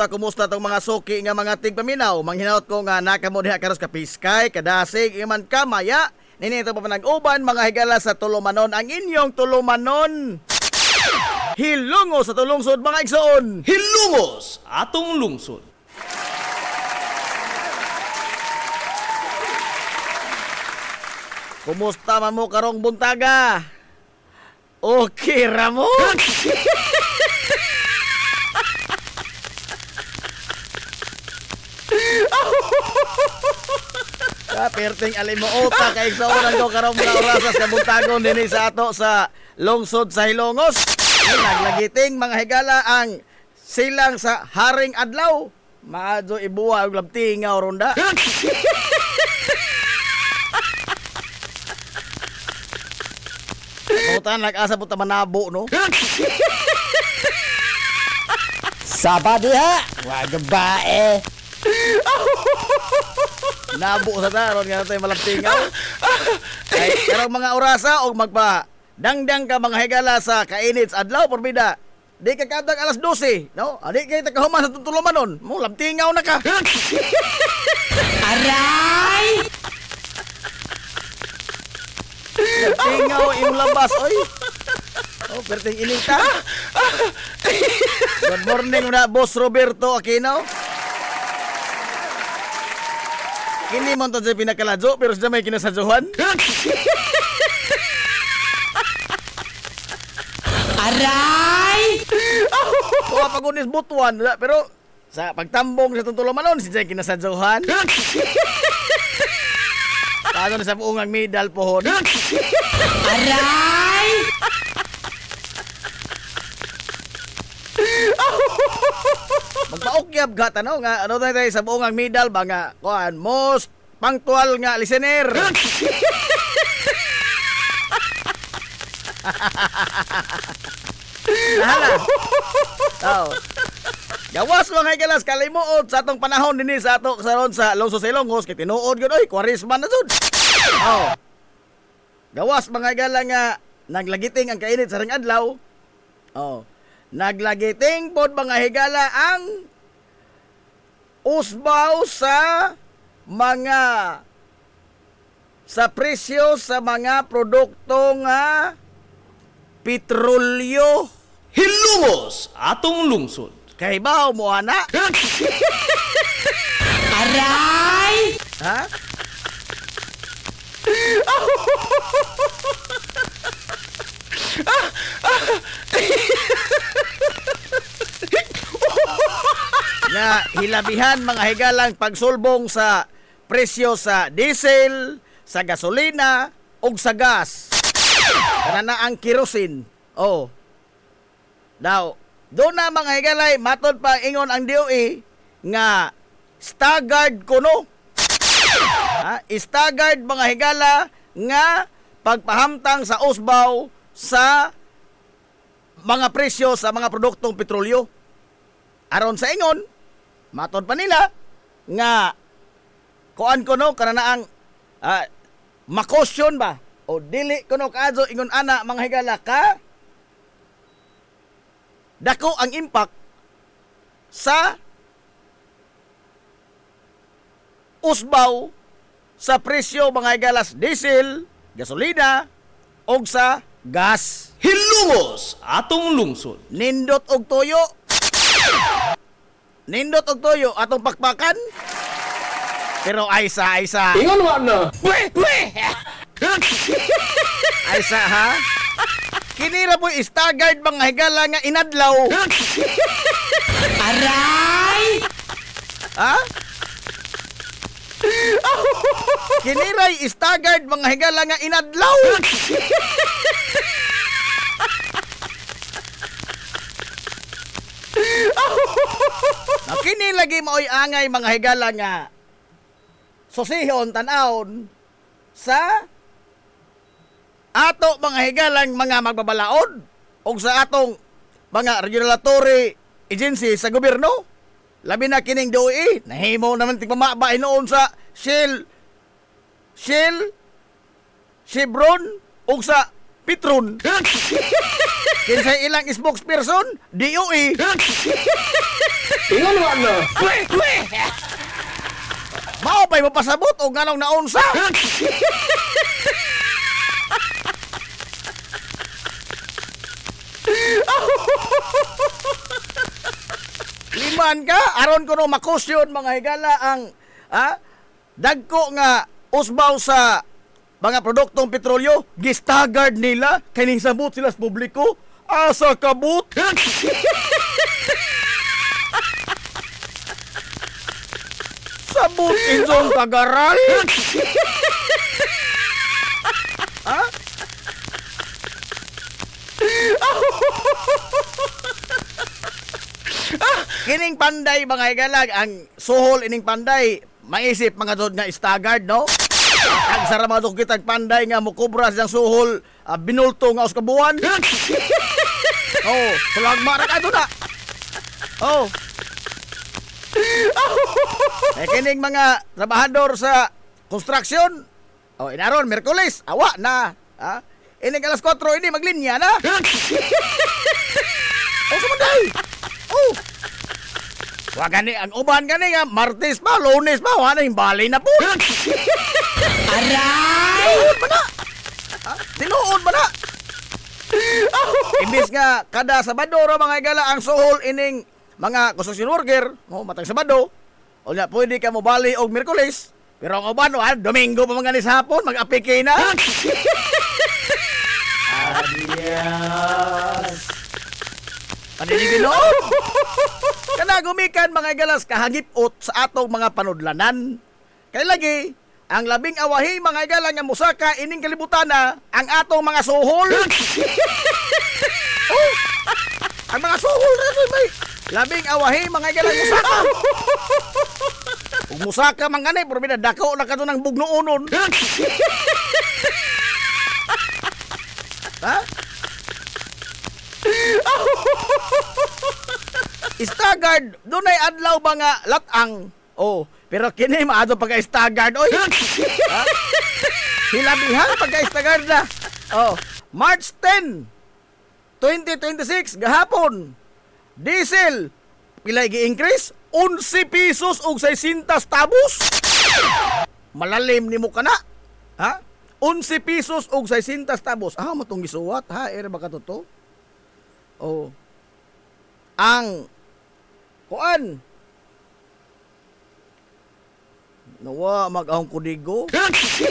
kumusta tong mga suki nga mga tigpaminaw? Manghinaot ko nga nakamo diha karos ka piskay, kadasig, iman ka, maya. Ninito pa panag-uban, mga higala sa Tulumanon, ang inyong Tulumanon. Hilungo sa tulungsod mga igsoon. Hilungos atong lungsod. Kumusta man mo karong buntaga? Okay ra mo? Perting alimuota kay igsuonan ko karong mga orasas ka buntagon dinhi sa ato sa lungsod sa Hilongos. Naglagiting mga higala ang silang sa Haring Adlaw. Maadyo ibuwa og labtingaw ronda. Puta nag-asa puta manabo no. Saba diha, wag bae. Nabo sa taron nga tayo malabtingaw. Ay, karong mga orasa og magpa dangdang ka mga higala sa kainit sa adlaw porbida. Di ka kadag alas 12, no? Adi kay tagahuman sa Tulumanon. Mo labtingaw na ka. Aray! Labtingaw imong labas, oy. Oh, perting inita. Good morning na Boss Roberto Aquino. Kini mo to sa pinakaladyo pero sa may kinasadyohan. Aray! Kuha pagunis butuan pero sa pagtambong sa Tulumanon si Jay kinasadyohan. Paano na sa buungang medal pohon? Aray! Magpaukyab ka tanaw nga ano tayo sa buungang medal ba nga kuan most punctual nga listener. Hala. Oh. Gawas mga galas kalimuot sa atong panahon dinhi sa ato sa ron sa lungsod sa Ilongos kay tinuod gyud oy kwarisma na jud. Oh. Gawas mga gala nga naglagiting ang kainit sa ring adlaw. Oh. Naglagiting pod mga higala ang usbaw sa mga sa presyo sa mga produkto nga petrolyo. Hilungos atong lungsod. Kay baw mo ana? Aray! Ha? nga hilabihan mga higalang pagsulbong sa presyo sa diesel, sa gasolina, ug sa gas. Kana na ang kerosene. Oh. Now, doon na mga higalay, matod pa ingon ang DOE nga staggered kuno. Staggered mga higala nga pagpahamtang sa usbaw sa mga presyo sa mga produktong petrolyo. Aron sa ingon, matod pa nila nga kuan kuno kana na ang makosyon ba o dili kuno kaadto ingon ana mga higala ka dako ang impact sa usbaw sa presyo mga higalas diesel, gasolina og sa gas. Hilumos atong lungsod. Nindot og toyo. Nindot og toyo atong pakpakan. Pero aysa. Ingon wa na. Aysa ha? Kinira po staggered mga higala nga inadlaw. Aray! Ha? Kiniray staggered mga higala nga inadlaw. Kini lagi maoy angay mga higala nga susihon tan-aon sa ato mga higalang mga magbabalaod o sa atong mga regulatory agency sa gobyerno. Labi na kining DOE, nahimo naman tigpamaba noon sa Shell, Chevron o sa Petron. Kinsay ilang spokesperson, DOE. Ingon wa na. Mao pa'y mapasabot o nganong naunsa. Liman ka, aron ko no makusyon mga higala ang dagko nga usbaw sa mga produktong petrolyo, gistagard nila, kaning sabot sila sa publiko, asa kabut. Sabot inyong kagaral. Ha? Kining panday mga higalag, ang suhol ining panday, maisip mga dod nga staggered, no? Ang sarama dod kitag panday nga mukubra siyang suhol, binulto nga os kabuan. Oh, sulagma ra ka na. Oh. Kining mga trabahador sa construction, oh, inaron, Merkulis, awa na. Ha? Ining alas 4, ini maglinya na. Oh, sumunday. Oh. Wa gani ang uban gani nga Martes pa, Lunes pa, wala yung bali na po. Aray! Tinuod ba na? Ha? Tinuod ba na? Imbis nga kada Sabado ro mga igala ang suhol ining mga construction worker, matang Sabado, o nga pwede ka mo bali og Miyerkules, pero ang uban Domingo pa mga ni sa hapon, mag-apike na. Adios. Paniligin no? Kana gumikan mga igalas kahagipot sa atong mga panudlanan. Kay lagi, ang labing awahi mga igala nga musaka ining kalibutana ang atong mga suhol. Oh, ang mga suhol na may labing awahi mga igala musaka. Ug musaka man gani pero dako na kadto ng bugnuonon. Ha? Staggered, dunay adlaw ba nga latang? Oh, pero kini maadto pagka-staggered oy. Ha? Hilabihan pagka-staggered na. Oh, March 10, 2026 gahapon. Diesel pila gi-increase 11 pesos og 60 tabos. Malalim nimo kana. Ha? 11 pesos og 60 tabos. Matong gisuwat ha, ba ka to? Oh. Ang kuan nawa mag-ahong kudigo. Adios.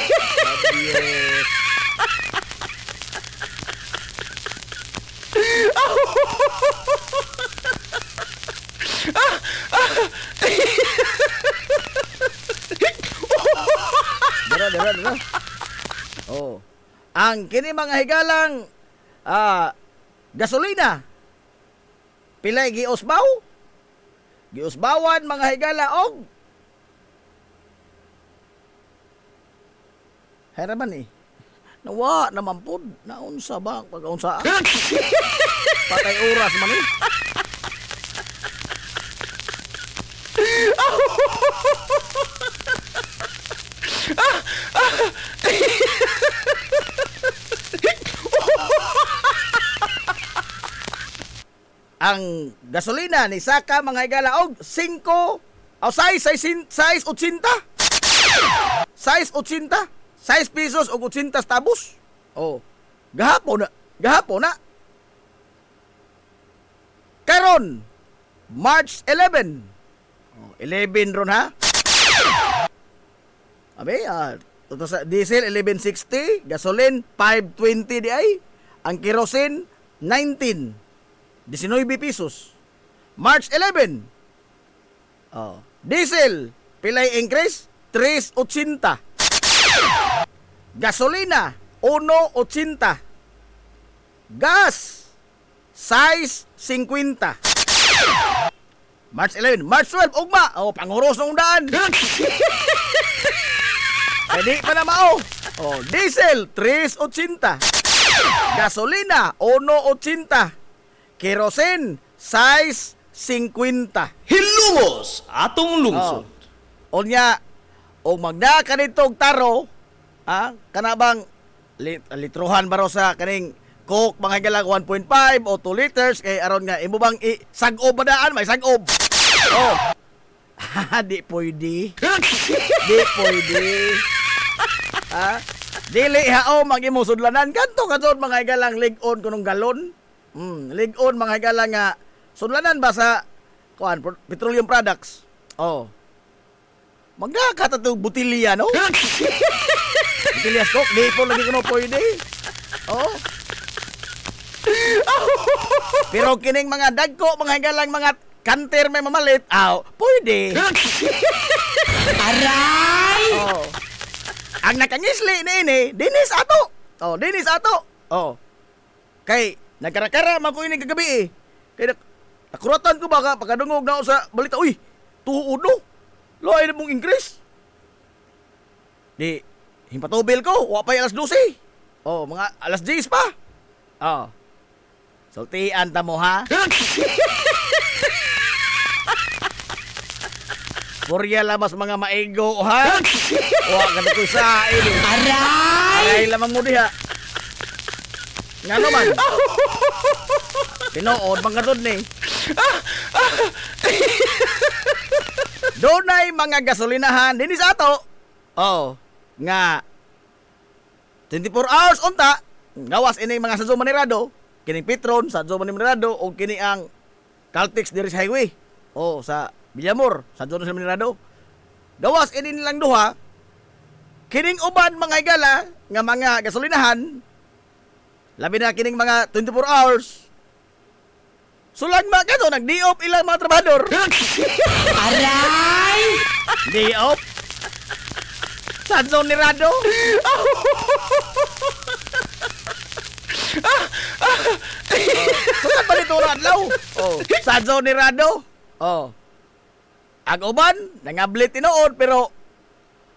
ang kini mga higalang gasolina pilay giusbaw? Giusbawan mga higala og heraman eh. Nawa naman pod. Naunsa ba? Pag-unsa? Patay oras man eh. Ang gasolina ni Saka mga higala og 5 o 6 80 6 pesos o 80 tabos. Oh. Gahapon na. Karon March 11. Oh, 11 ron ha. Abi, diesel 1160, gasoline 520 di ay. Ang kerosene 19 pesos. March 11. Oh, diesel pilay increase 3.80. Gasolina 1.80. Gas 6.50. March 11, March 12 ugma. Oh, panguros ng daan. Pwede pa na mao. Oh, diesel 3.80. Gasolina 1.80. Kerosene 6.50. Hilumos atong lungsod. Unya, o magda ka nitong taro, kanabang litrohan baro sa kaning Coke mga higalang 1.5 o 2 liters kay aron nga imo bang sag-ob ba daan may sag-ob. Oh. Di pwede. Di pwede. Dili hao magimo sudlanan kanto kadto mga higalang lig-on kunong galon. Lig-on mga higalang nga sudlanan ba sa kuan petroleum products. Oh. Magkakatatog butilya, no? Butilya stock, di po lagi ko no pwede. Oh. Pero kining mga dagko, mga higalang mga kanter may mamalit, pwede. Aray! Oh. Ang nakangisli ni ini, dinis ato. Oh, dinis ato. Oh. Kay, nagkarakara man ko ini kagabi eh. Kay, nakuratan ko baka pagkadungog na ako sa balita, uy, tuod no? Loay na mong increase. Di, himpatubil ko, wapay alas 12. Oh, mga alas 10 pa. Oh. Sultian ta mo ha? Kurya lamas mga maigo ha? Wa ka ko sa ini. Aray lamang mo diha. Nga naman. Pinood mga doon ni. Doon ay mga gasolinahan din sa ato. Oh, nga 24 hours unta. Gawas ini mga Sanzo Manirado, kining Petron, Sanzo Manirado o kini ang Caltex diri sa highway. Oh, sa Villamor, Sanzo Manirado. Gawas ini nilang duha. Kining uban mga higala nga mga gasolinahan. Labi na kining mga 24 hours. Sulag ba ka to, nag-di-off ilang mga trabador. Aray! Di-off? Sanzo Nirado? Sukat ba nito na adlaw? Sanzo Nirado? Ang uban, nangablit tinood, pero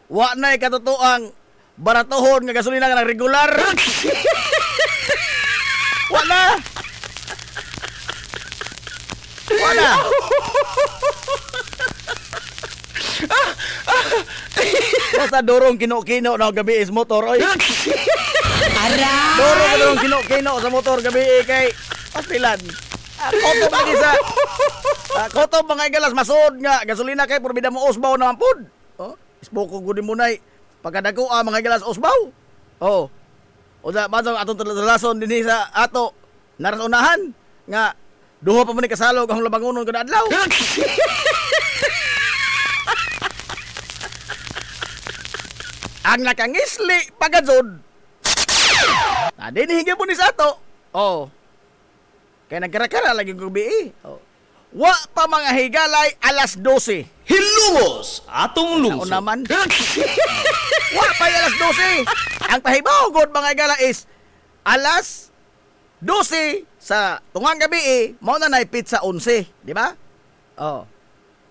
wa na'y katotoang baratohon nga gasolina nga regular. Wa na! Wala. Basta dorong kino-kino na gabi is motor oy. Aray! Dorong kino-kino sa motor gabi kay pastilan. Koto ba sa koto mga igalas masod nga gasolina kay porbida mo usbaw naman pud. Oh, isboko gud mo nay pagkadako mga igalas usbaw. Oh. Usa ba atong talason dinhi sa ato naras unahan nga duha pa man ni kasalog ang labangonon kada adlaw. Ang nakangisli pagadzod. Dinihigyan mo ni sa ato. Oh. Kaya nagkara-kara lagi ko gabi. Oh. Wa pa mga higalay alas 12. Hilumos atong lungsod. Naman. Wa pa alas 12. Ang pahibaw gud mga higala is alas 12 sa tungang gabi mao na nay pizza 11, di ba? Oh.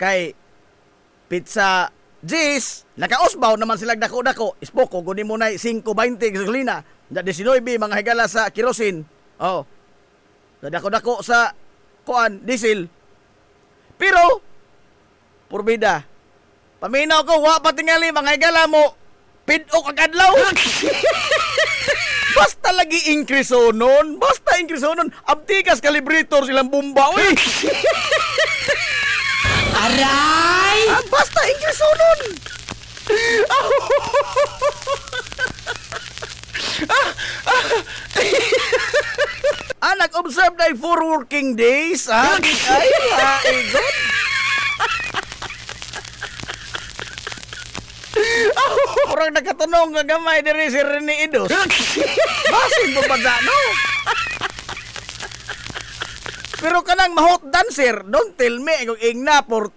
Kay pizza 10 nakausbaw naman sila dako-dako. Ispoko kunin mo na 5.20 gasolina. Da 19 mga higala sa kerosene. Oh. Dako-dako sa kuan diesel. Pero purbida. Paminaw ko wa pa tingali mga higala mo. Pidok ang adlaw. Basta lagi inkrisonon. Basta inkrisonon. Abtikas kalibrator silang bomba. Uy. Aray! Basta inkrisonon. Nag-observe na 4 working days. Ay, good. Orang nakatanong nga gamay diri si Rene Idos. Basin mo ba no? Pero kanang mahot dancer, don't tell me kung ingna for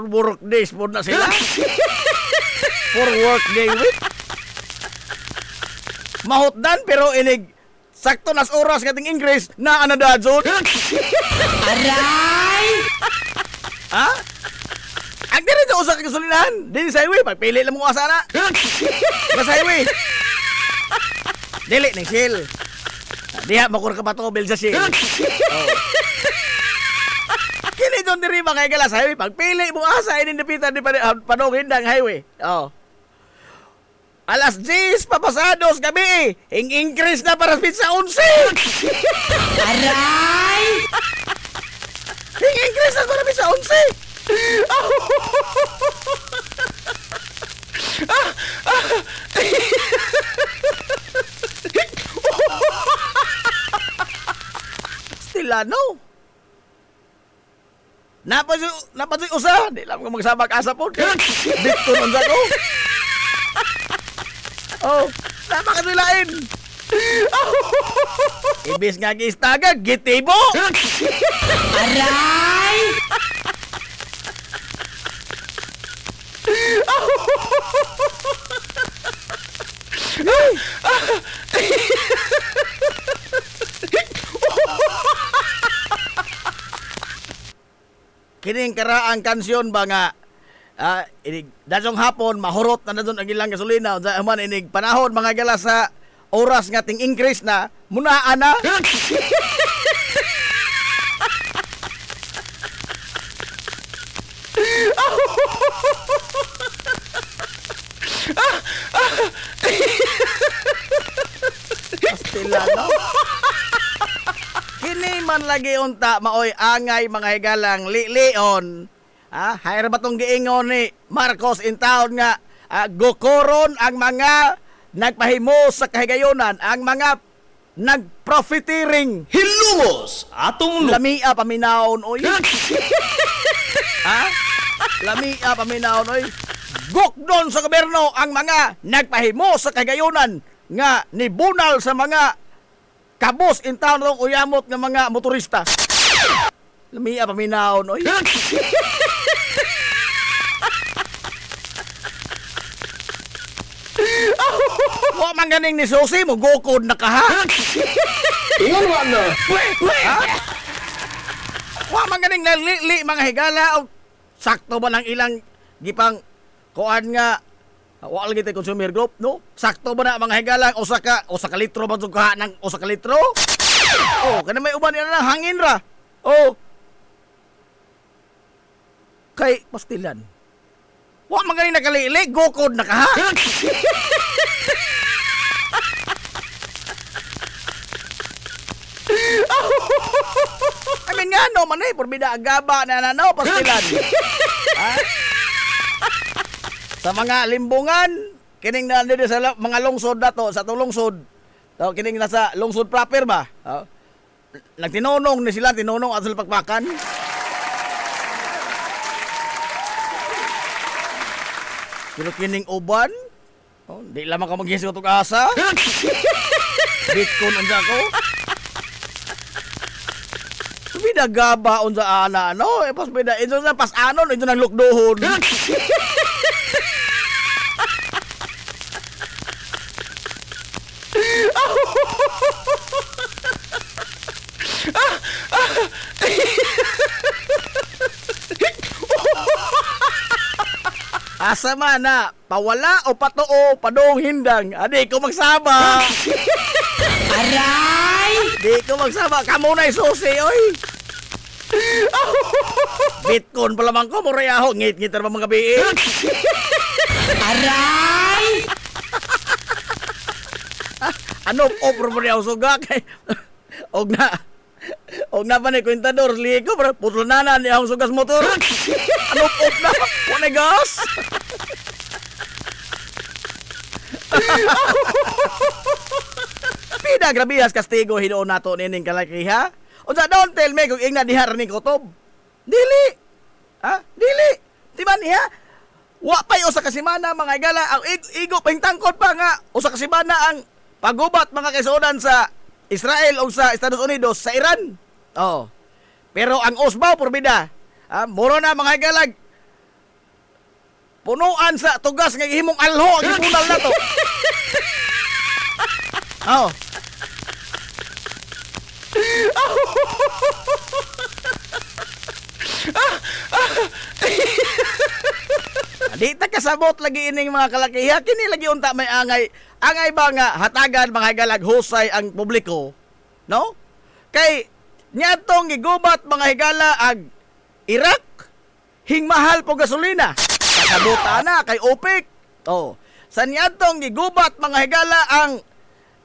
work days po na sila. For work day week. Mahot dan pero inig sakto nas oras kating English na anadadzon. Aray! Ha? Ang diri sa usa ka gasolinahan, dili sa highway, pagpili lang mo asa na. Sa highway. Dili ning Shell. Diha makur ka patobel sa Shell. Oh. Kini don diri mga higala sa highway, pagpili mo asa inindipitan di panungin ng highway. Oh. Alas 10 papasados gabi, increase na para pizza 11. Aray! Increase na para pizza 11. Stilano. Napasoy usa, di lang ko magsabak asa po. Dito nun sa ko. Oh, napakasilain. Ibis nga gistaga, gitibo. Aray! Kining karaang kansyon ba nga inig dadsong hapon mahurot na dadon ang ilang gasolina unsa man inig panahon mga gala sa oras nga ting increase na munaan na. Pastilano. Kini man lagi unta maoy angay mga higalang lion. Hayra ba tong giingon ni Marcos in town nga gokoron ang mga nagpahimo sa kahigayonan, ang mga nagprofiteering. Hilumos atong Lamia paminaon oy. Lamia paminaon oy. Gokdon sa gobyerno ang mga nagpahimo sa kahigayonan nga nibunal sa mga kabos in town rong uyamot nga mga motorista. Lamia paminaon oy. Wa man ganing ni Susi mo gukod na ka ha. Ingon mo ano? Wa man ganing nalili mga higala o sakto ba lang ilang gipang kuan nga wa lagi tay consumer group no? Sakto ba na mga higala usa ka litro ba jud ka ng usa ka litro? Oh, kana may uban na hangin ra. Oh. Kay pastilan. Wa man ganing nakalili gukod na ka ha. I mean nga no man porbida agaba na pastilan. Sa mga limbungan kining na dito sa mga lungsod dato sa tulungsod. To kining nasa lungsod proper ba? Nagtinonong ni sila tinonong at sa pagpakan. Pero kining uban di lamang ka maghisgot og asa. Bitcoin unsa ko. Bida gaba unsa ana no pas bida ito na pas anon ito nang lukdohon. Asa man na, pawala o patuo, padong hindang. Di ko magsama. Aray! Di ko magsama. Kamu na'y susi, oy. Bitcoin pa lamang ko, murayaho. Ngit-ngit na mga biin. Aray! Ano, offer mo niya suga kay... Og na pa ni kwentador, ligo, bro. Putol na niya ang sugas motor. Ano, op na? Wala gas? Pida, grabihas kastigo, hinoon nato nining kalakiha. O sa don't tell me kung ingna dihar ni Kotob. Dili. Ha? Dili. Diba niya? Wa pa'y usa kasimana mga igala. Ang igo pa'y tangkot pa nga. Usa kasimana ang pagubat mga kaisunan sa Israel o sa Estados Unidos sa Iran. Oh. Pero ang usbaw porbida, muro na mga igalag. Punuan sa tugas nga gihimong alho ang gipunal na to. Oh. Di ta kasabot lagi ining mga kalakiha, kini lagi unta may angay. Angay ba nga hatagan mga higalag husay ang publiko? No? Kay nyatong gigubat mga higala ag Iraq hingmahal po gasolina. Kasabuta na kay OPEC. Oh. Sa nyatong gigubat mga higala ang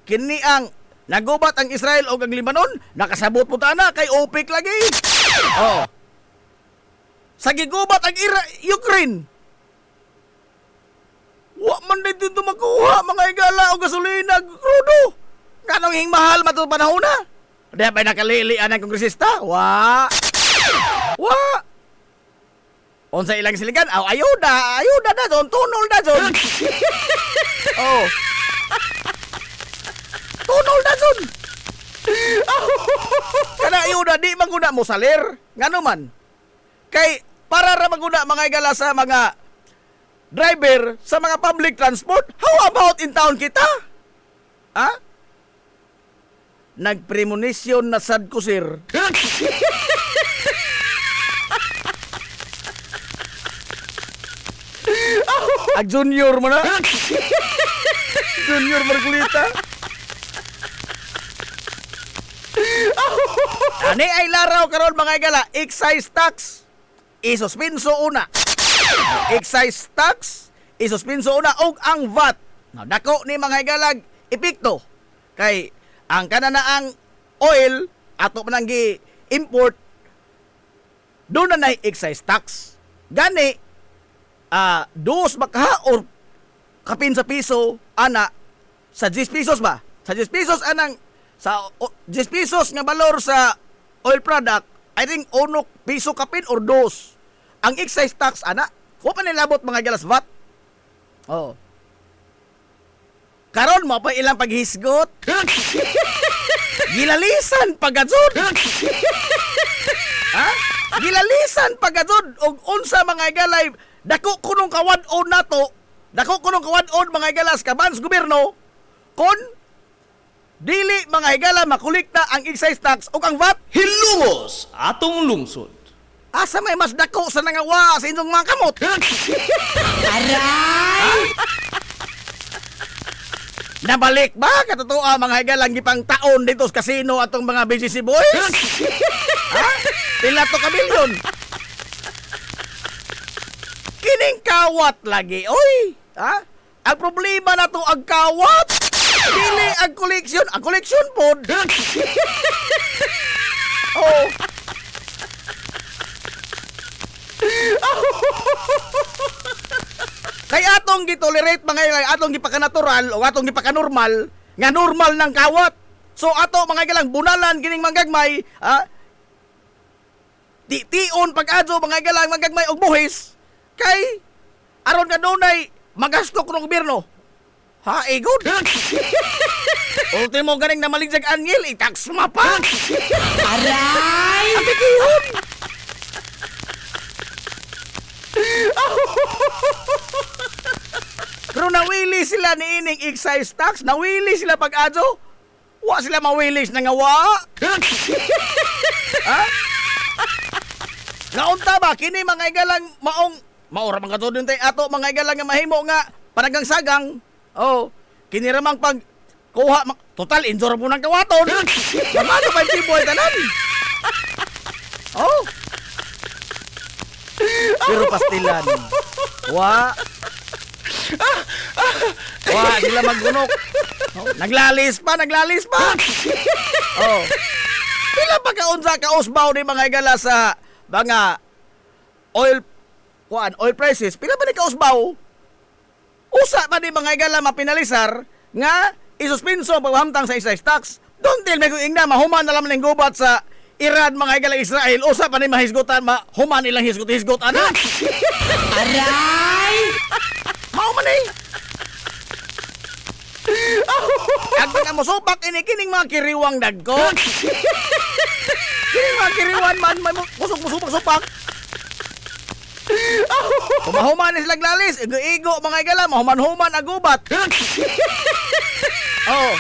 kini ang nagubat ang Israel o ang Lebanon, nakasabot po na kay OPEC lagi. Oh. Sa gigubat ang Ukraine, wa man dito makuha mga igala o gasolina, crudo. Kanong hingmahal matong panahon na. Di ba nakalilian ang kongresista? Wa. Unsa ilang siligan? Ayuda na zon, tunol na zon. Oh. Tunol na zon. Kana ayuda di maguna mo salir. Ngano man? Kay para ra maguna mga igala sa mga driver sa mga public transport. How about in town kita? Ha? Nagpremonition na sad ko, sir. Ag junior mo na. Junior Margulita. Ani ay laraw karon mga igala, excise tax isuspenso una. Excise tax isuspenso una og ang VAT. Dako ni mga igalag epekto kay ang kananaang oil ato man ang gi-import doon na excise tax. Gani dos baka or kapin sa piso ana sa 10 pesos ba? Sa 10 pesos anang sa 10 pesos nga balor sa oil product, I think 1 piso kapin or 2. Ang excise tax ana, wa pa nilabot mga galas VAT. Oh. Karon mo pa ilang paghisgot. Gilalisan pagadzod. Ha? Gilalisan pagadzod og unsa mga galay dako kunong kawad-on nato. Dako kunong kawad-on mga galas kabans gobyerno kon dili mga higala makulikta ang excise tax o ang VAT. Hilungos atong lungsod. Asa may mas dako sa nangawa sa inyong mga kamot. Aray! Nabalik ba katotoo mga higalang gipang taon dito sa kasino atong mga BGC boys? Ha? Pila to ka bilyon? Kining kawat lagi, oy! Ha? Ang problema na to ang kawat. Dili ang koleksyon. Ang koleksyon pod. Oh. Kaya atong gitolerate mga ilang, atong gipakanatural o atong gipakanormal nga normal ng kawat. So ato mga ilang bunalan kining manggagmay, tion pag-adto mga ilang manggagmay og buhis kay aron nga dunay magasto kuno gobyerno. Ha, good. Ultimo ganing na maligjag angel, i-tax ma pa. Aray! Apikihon! Pero nawili sila ni ining excise tax, nawili sila pag-adto. Wa sila mawilis na nga wa. Ha? Naunta ba, kini mga igalang maong maura man katod tay ato mga igala nga mahimo nga panagang sagang. Oh, kiniramang pag kuha total injure mo ng kawaton. Mamano pa tiboy tanan. Oh. Pero pastilan. Wa. Wa sila maggunok. Oh, naglalis pa. Oh. Pila pa kaunsa ka usbaw ni mga igala sa mga oil prices. Pila ba ni kausbaw? Usa pa ni mga igala mapinalisar nga isuspenso ang paghamtang sa excise tax. Don't tell me kung ingna mahuman na lamang ng gubat sa Iran mga igala Israel. Usa pa ni mahisgutan mahuman ilang hisgot-hisgotan na. Aray! Mahuman eh. Ang mga musupak kining mga kiriwang dagko. Kining mga kiriwan man may musupak-supak. Kumahuman ni silang lalis, igo-igo mga igala, mahuman-human ang gubat. Oh.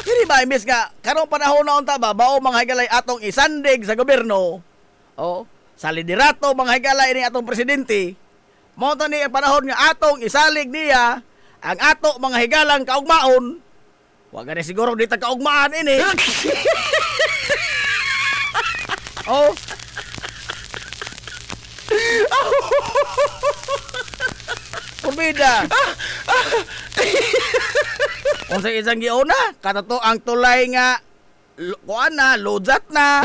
Kini ba imbes nga karong panahon na unta ba bao mga higalay atong isandig sa gobyerno. Oh, sa liderato mga higalay ni atong presidente. Mao to ni ang panahon nga atong isalig niya ang ato mga higalang kaugmaon. Wa gani siguro di ta kaugmaan ini. Oh. Purbida. Unsa isang giuna, katato ang tulay nga kuan na, lojat na.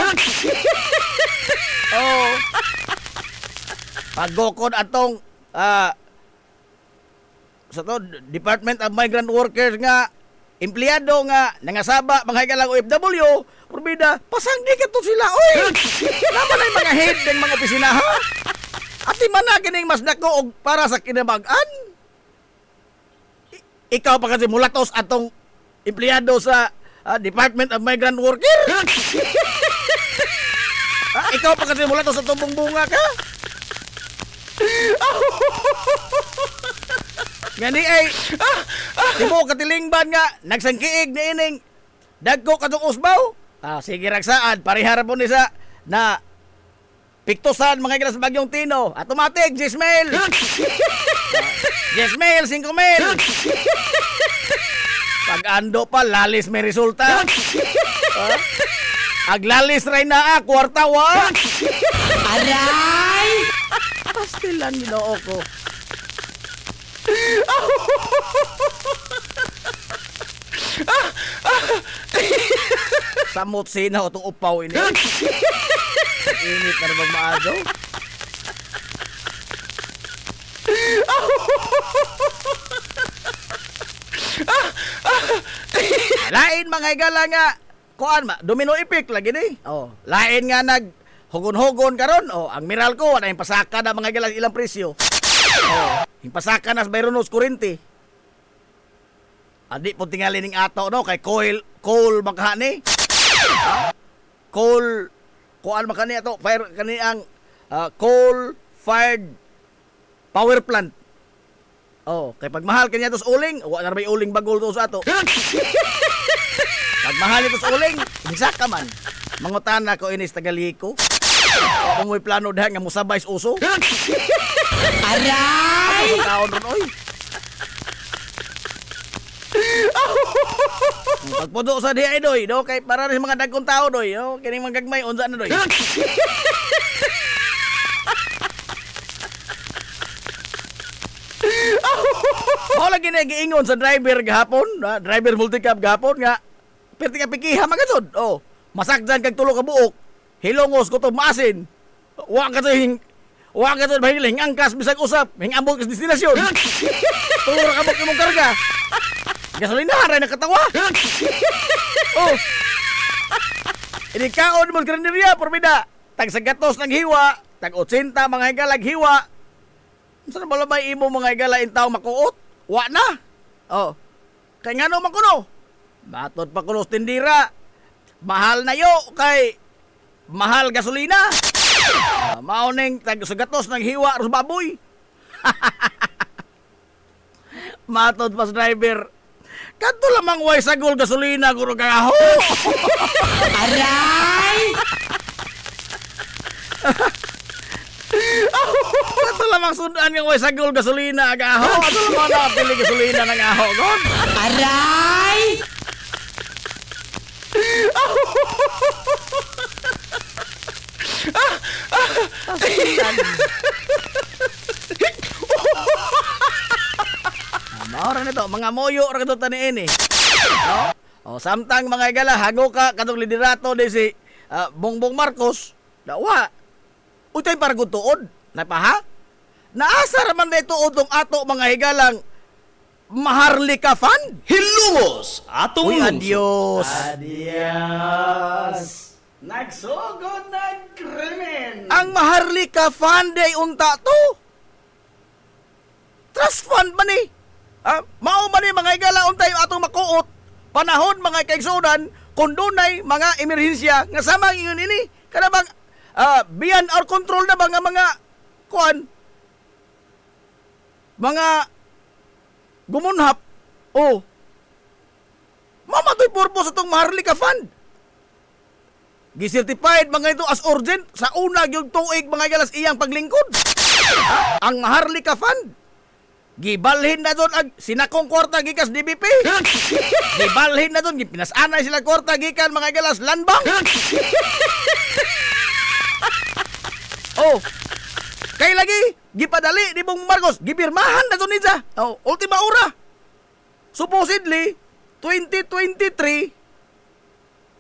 Oh. Pagokod atong sa to Department of Migrant Workers nga empleyado nga nangasaba mga higalang OFW, purbida, pasangdi ka to sila, oy! Naman ay mga head ng mga opisina, ha? At di man na kining mas dako og para sa kinabag-an. Ikaw pa kasi mulatos atong empleyado sa Department of Migrant Workers. Ikaw pa kasi mulatos sa tumbong bunga ka. Ngani ay di mo katilingban nga nagsangkiig ni ining dagko katong usbaw. Sige ragsaan parihara po ni sa na piktusan mga iglas Bagyong Tino. Automatic Gismail. Gismail 5,000. Pag ando pa lalis may resulta. Aglalis ray na kwarta wa. Aray! Pastilan Ginoo ko. Samot sina itong upaw ini. Init na naman maado. Lain mga higala nga kuan ma domino effect lagi ni. Oh, lain nga nag hugon-hugon karon. Oh, ang Meralco wala yung pasaka na mga higala ilang presyo. Oh, yung pasaka na sa Bayronos kurente. Adi po tingali ning ato no kay coal makani. Coal kuan makani ato fire kani ang coal fired power plant. Oh, kay pag mahal kanya tos uling, wa na may uling bagol to sa ato. Pag mahal ito sa uling, isa ka man. Mangutan na ko inis tagaliko. Kung may plano dahil nga musabay sa uso. Aray! Ano taon ron, oy? Pagpudo sa diya, doy, no? Kay para rin mga dagkong tao, doy, no? Kining mga gagmay, unsa na, doy? Mo lagi na giingon sa driver gahapon, driver multicab gahapon nga perti ka pikiha magasod. Oh, masakdan kag tulo ka buok. Hilongos ko to maasin. Wa ka to bahiling angkas bisag usap, hingambot ka sa destinasyon. Tulo ra ka bok imong karga. Gasolina ra nakatawa. Oh. Ini kaon mo granderia porbida. Tag sa gatos ng hiwa, tag 80 mga higalag hiwa. Saan ba may imo mga higala intaw makuot? Wa na. Oh. Kay ngano man kuno? Batod pa kuno tindira. Mahal na yo kay mahal gasolina. Maoning tag sugatos ng hiwa ros baboy. Matod pas driver. Kadto lamang way sagol gasolina guro kagaho. Aray! Kadto lamang sudan nga way sagol gasolina kagaho. Ato lamang na pili gasolina ng aho god. Aray! Maura nito, mga moyo ra kadto taniin eh. No? O samtang mga igala hago ka kadtong liderato di si Bongbong Marcos, dawa. Utay para tuod, na pa ha? Naasa raman na ito utong ato mga higalang Maharlika Fund. Hilungos atong Uy, lungsod. adios. Adios. Nagsugod ng krimen. Ang Maharlika Fund ay unta to. Trust fund man eh. Mao man eh mga igala untay atong makuot. Panahon mga kaigsudan kung dunay mga emerhensya nga sama ingon ini. Kana bang beyond our control na ba nga mga kuan? Mga gumunhap. Oh. Mamatoy purpose atong Maharlika Fund. Gisertified mga ito as urgent sa una yung tuig mga galas iyang paglingkod. Ang Maharlika Fund. Gibalhin na doon ang sinakong kwarta gikas DBP. Gibalhin na doon, gipinasanay sila kwarta gikan mga galas land bank. Oh. Kay lagi gipadali ni Bong Marcos, gipirmahan na doon niya. Oh, ultima ora. Supposedly 2023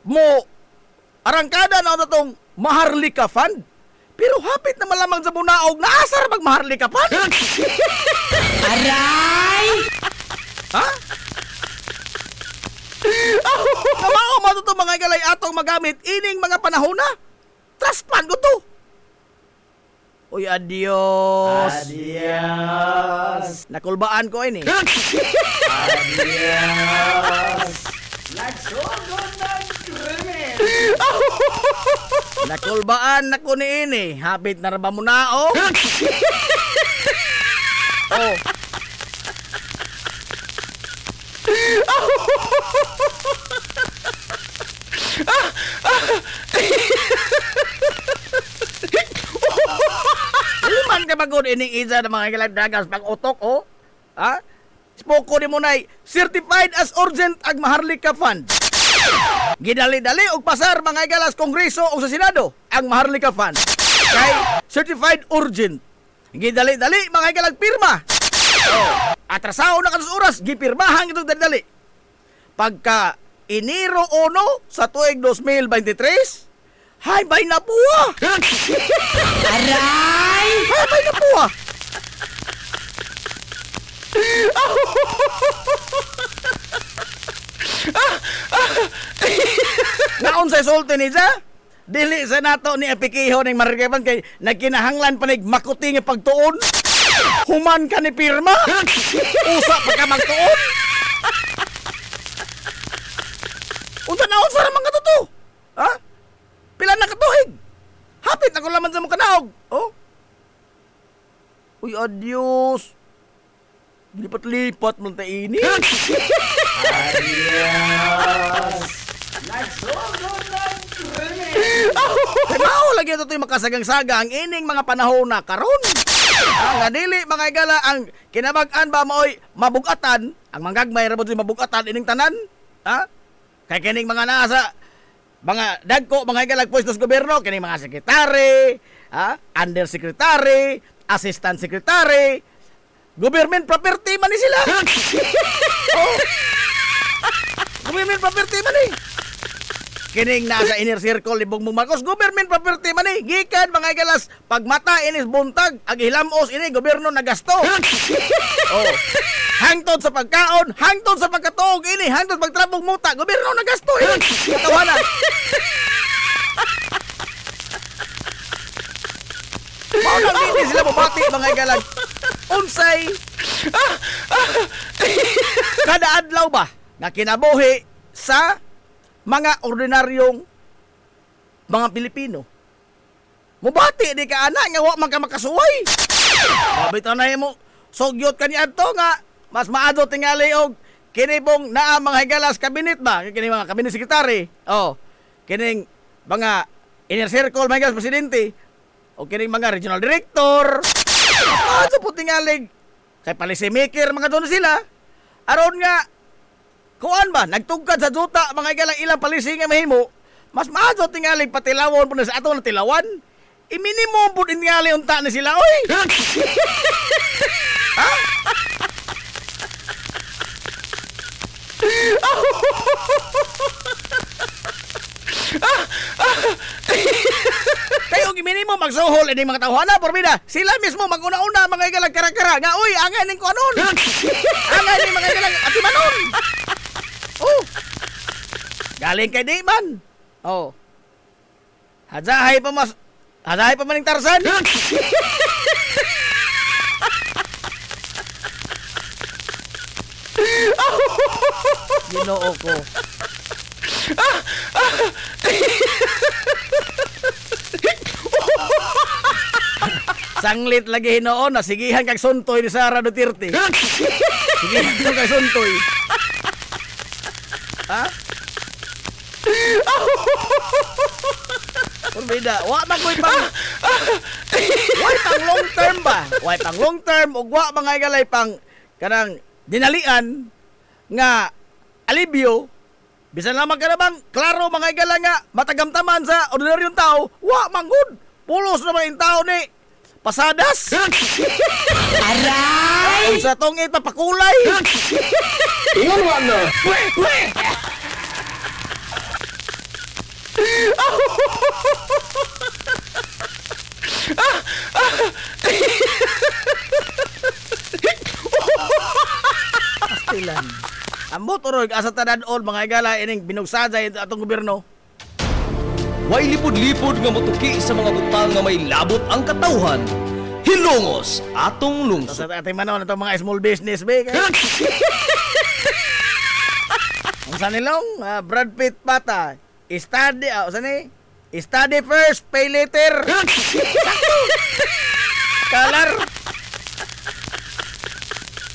mo arangkada na tong Maharlika Fund. Pero hapit na malamang sa bunaog na asar mag Maharlika Fund. Aray! Ha? Kamao mo to mga galay atong magamit ining mga panahon na. Trust fund ko to. Uy, adios. Adios. Nakulbaan ko ini. Adios. Nagsugod ng krimen. Nakulbaan na ko ni ini. Habit na raba mo na, oh. Oh. Liman ka bagod ining isa ng mga kalagdagas pag utok, oh. Ha? Spoko ni mo na'y certified as urgent ang Maharlika Fund. Gidali-dali og pasar mga galas Kongreso o sa Senado ang Maharlika Fund. Kay certified urgent. Gidali-dali mga galag pirma. Atrasaw na katus oras gipirmahan itong dali. Pagka Enero 1 sa tuig 2023, hay bay na puwa. Aray! Hay bay na puwa. Naon sa sulti ni Ja? Dili sa nato ni Apikiho ning Marikeban kay nagkinahanglan panig makuti nga pagtuon. Human ka ni pirma. Usa pa ka magtuon. Unsa naon sa mga to? Ha? Pila na katuig? Hapit ako laman sa mga kanaog. Oh? Uy, adios. Lipat-lipat mo ta ini. Adios. Nagsugod ng krimen. Kaya lagi ito yung makasagang-saga ang ining mga panahon na karon. Nga dili mga igala ang kinabag-an ba maoy mabugatan, ang manggagmay ra yung mabugatan ining tanan. Ha? Kay kining mga nasa mga dagko mga igalag pwesto sa gobyerno, kining mga sekretary, undersecretary, assistant secretary, government property man ni sila. Oh. Government property man ni. Kining nasa inner circle ni Bongbong Marcos, government property man ni. Gikan mga galas pagmata inis buntag, ag hilamos ini gobyerno nagasto. Oh. Hangtod sa pagkaon, hangtod sa pagkatuog ini, hangtod pagtrabong muta, gobyerno nagasto ini. Katawanan. Mao nang hindi sila bumati mga galag. Unsay kada adlaw ba nga kinabuhi sa mga ordinaryong mga Pilipino. Mubati di ka ana nga wa man ka makasuway. Mabitaw na mo sugyot kaniadto nga mas maadto tingali og kini pong naa mga higalas kabinet ba? Kini mga kabinet sekretary. Oh. Kining mga inner circle mga higalas presidente. O kining mga regional director. Sa puting alig. Kay policy maker mga doon sila. Aron nga kuan ba nagtugkad sa duta mga higalang ilang policy nga mahimo. Mas maaso tingalig patilawon po na sa ato na tilawan. I-minimum po tingali unta na sila. Oy! Ha? Kayo giminimo magsuhol ini mga tawhana porbida. Sila mismo maguna-una mga igalang kara-kara nga uy angay ning kuanon. Angay ning mga igalang atimanon. Oh. Galing kay di man. Oh. Hajahay pa maning Tarzan. Ginoo ko. Sanglit lagi hinoon na sigihan kag suntoy ni Sara Duterte. Sigihan kag suntoy. Ha? Bida, wa man koy pang long term ba? Wa pang long term ug wa mga galay pang kanang dinalian nga alibyo. Bisan lamang ka na bang klaro mga igala nga matagamtaman sa ordinaryong tao, wa manggod. Pulos naman yung tao ni pasadas. Aray! Sa tongit papakulay. Ingon wa no. Pastilan. Ambot orog asa tadadon mga igala ining binugsajay atong gobyerno. Way lipod-lipod nga motuki sa mga butang nga may labot ang katawhan. Hilongos atong lungsod. Sa ating manaw na itong mga small business be. Ang sanilong Brad Pitt pata. Study, study first, pay later. Kalar.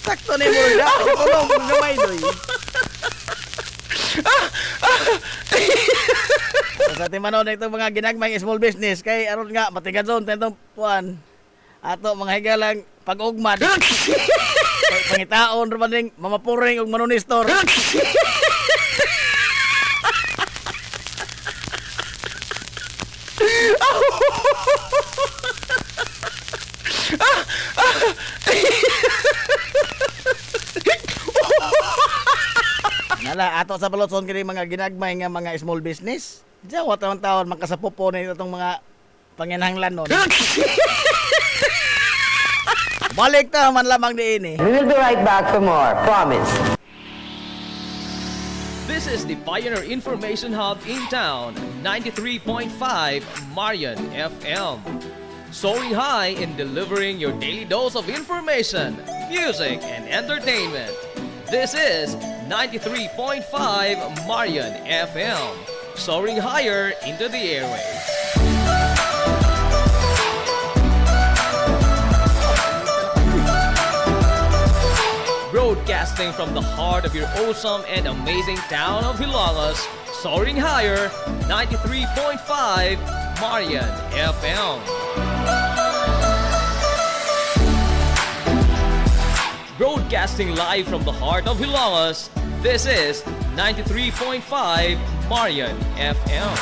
Sakto ni mo rin. Katulong kung gamay doy. Sa ating manaw na itong mga ginagmay small business kay aron nga matigadon tentong puan ato mga higalang pag-ugmad kay pangitaon ra ning mamapuring og manunistor. Nala ato sa balotson kini mga ginagmay nga mga small business. Diyan wa taon makasapopo na itong mga panginahanglan nun. Balik ta man lamang diini. We will be right back for more. Promise. This is the Pioneer Information Hub in town, 93.5 Marian FM. Soaring high in delivering your daily dose of information, music, and entertainment. This is 93.5 Marian FM. Soaring higher into the airwaves. Broadcasting from the heart of your awesome and amazing town of Hilangas, soaring higher, 93.5 Marian FM. Broadcasting live from the heart of Hilangas, this is 93.5 Marian FM.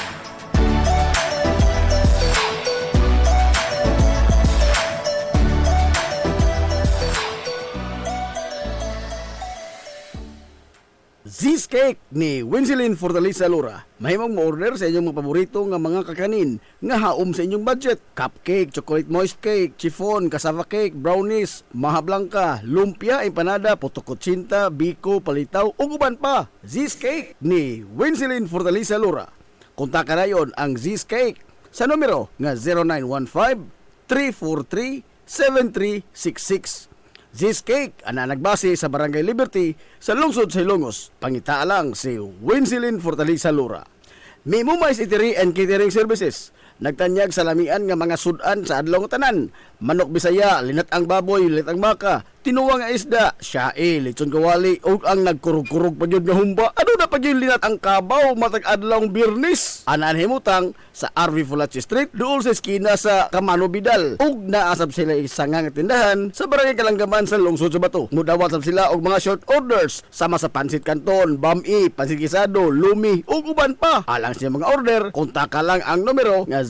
Z's Cake ni Winsilin Fortaleza Lura. Mahimong mo-order sa inyong mga paborito nga mga kakanin nga haom sa inyong budget. Cupcake, chocolate moist cake, chiffon, cassava cake, brownies, maha blanca, lumpia, empanada, potokotsinta, biko, palitaw, ug uban pa. Z's Cake ni Winsilin Fortaleza Lura. Kontakan nayon ang Z's Cake sa numero nga 0915-343-7366. Z's Cake ana nagbase sa Barangay Liberty sa lungsod sa Ilongos. Pangitaa lang si Winsilin Fortaleza Lura. May Mumais Eatery and Catering Services. Nagtanyag sa lamian nga mga sudan sa adlaw nga tanan. Manok Bisaya, linat ang baboy, linat ang baka, tinuwa nga isda, siyae, lechon kawali, o ang nagkurug-kurug pa yun nga humba. Ano na pa yun linat ang kabaw, matag adlawng birnis. Anan himutang sa RV Fulachi Street, doon sa eskina sa Camano Vidal. Ug naasab sila isang nga tindahan sa barangay Kalanggaman sa lungsod sa Bato. Mudawat sab sila og mga short orders sama sa pansit kanton, bami, pansit gisado, lumi ug uban pa. Alang siya mga order, kontak ka lang ang numero nga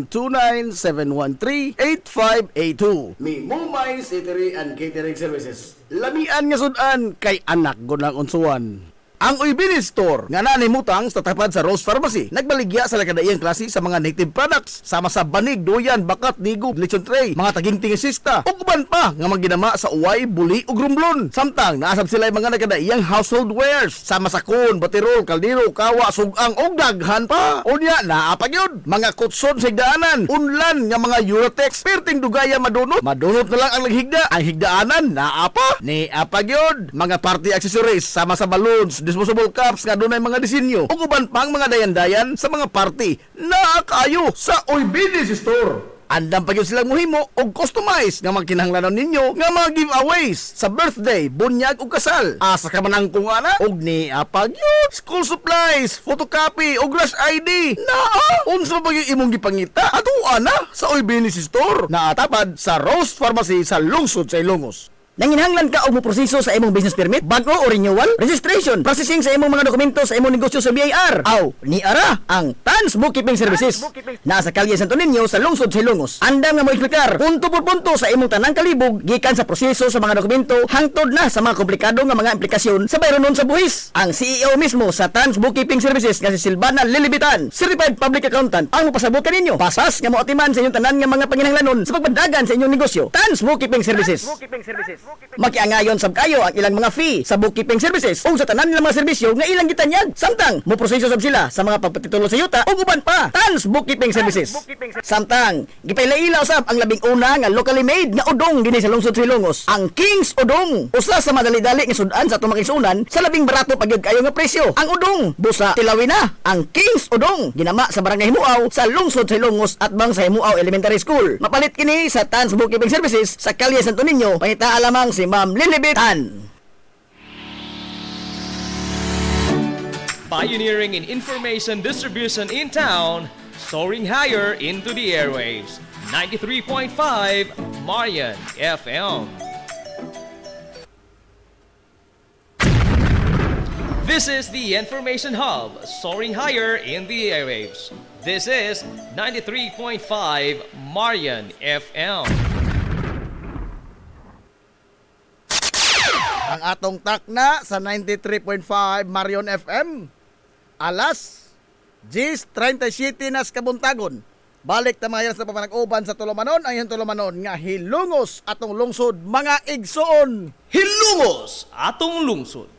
0929-713-8582. Mi Mumay Eatery and Catering Services. Lamian nga sudan kay anak gunang unsuan. Ang Uybini Store nga nanimutang sa tapat sa Rose Pharmacy nagbaligya sa lakadaiyang klase sa mga native products sama sa banig, duyan, bakat, nigo, lechon tray, mga taging sista ug uban pa nga magginama sa uway, buli ug rumblon. Samtang naasab sila mga nakadaiyang household wares sama sa kun, batirol, kaldero, kawa, sugang ug daghan pa. Unya naa pa gyud mga kutson sa higdaanan, unlan nga mga Eurotex, perting dugaya madunot na lang ang naghigda. Ang higdaanan naa pa ni apa gyud mga party accessories sama sa balloons, disposable cups nga dunay mga disenyo ug uban pang mga dayan-dayan sa mga party na kayo sa Uybini Store. Andam pa gyud silang mohimo og customize nga magkinahanglanon ninyo nga mga giveaways sa birthday, bunyag ug kasal. Asa ka man ang kung ana og ni apa gyud school supplies, photocopy ug rush ID. Naa unsa pa gyud imong gipangita ato ana sa Uybini Store na atapad sa Rose Pharmacy sa lungsod sa Ilongos. Nanginhanglan ka og moproseso sa imong business permit, bago o renewal, registration, processing sa imong mga dokumento sa imong negosyo sa BIR. Aw, ni ara ang Tans Bookkeeping Services. Nasa kalye Santo Niño sa lungsod sa Ilongos. Andam nga mo eksplikar punto por punto sa imong tanang kalibog gikan sa proseso sa mga dokumento hangtod na sa mga komplikado nga mga implikasyon sa bayronon sa buhis. Ang CEO mismo sa Tans Bookkeeping Services nga si Silvana Lilibitan, Certified Public Accountant, ang mapasabot kaninyo. Pasas nga moatiman sa inyong tanan nga mga panginahanglanon sa pagbandagan sa inyong negosyo. Tans Bookkeeping Services. Makiangayon sab kayo ang ilang mga fee sa bookkeeping services o sa tanan nilang mga serbisyo nga ilang gitanyag. Samtang mo proseso sab sila sa mga pagpatitulo sa yuta o uban pa. Tans Bookkeeping Services. Samtang gipailaila usab ang labing una nga locally made nga udong dinhi sa lungsod sa Ilongos, ang King's Udong. Usa sa madali-dali nga sudan sa atong makisunan sa labing barato pagyud kayo nga presyo. Ang udong busa Tilawina, ang King's Udong ginama sa barangay Himuaw sa lungsod sa Ilongos at bang sa Himuaw Elementary School. Mapalit kini sa Tans Bookkeeping Services sa kalye Santo Niño. Pangita lamang si Ma'am Lilibitan. Pioneering in information distribution in town, soaring higher into the airwaves. 93.5 Marian FM. This is the Information Hub, soaring higher in the airwaves. This is 93.5 Marian FM. Ang atong takna sa 93.5 Marion FM. Alas 10:37 nas kabuntagon. Balik ta mga sa pamanag-uban sa Tulumanon, ang iyong Tulumanon nga hilungos atong lungsod mga igsoon. Hilungos atong lungsod.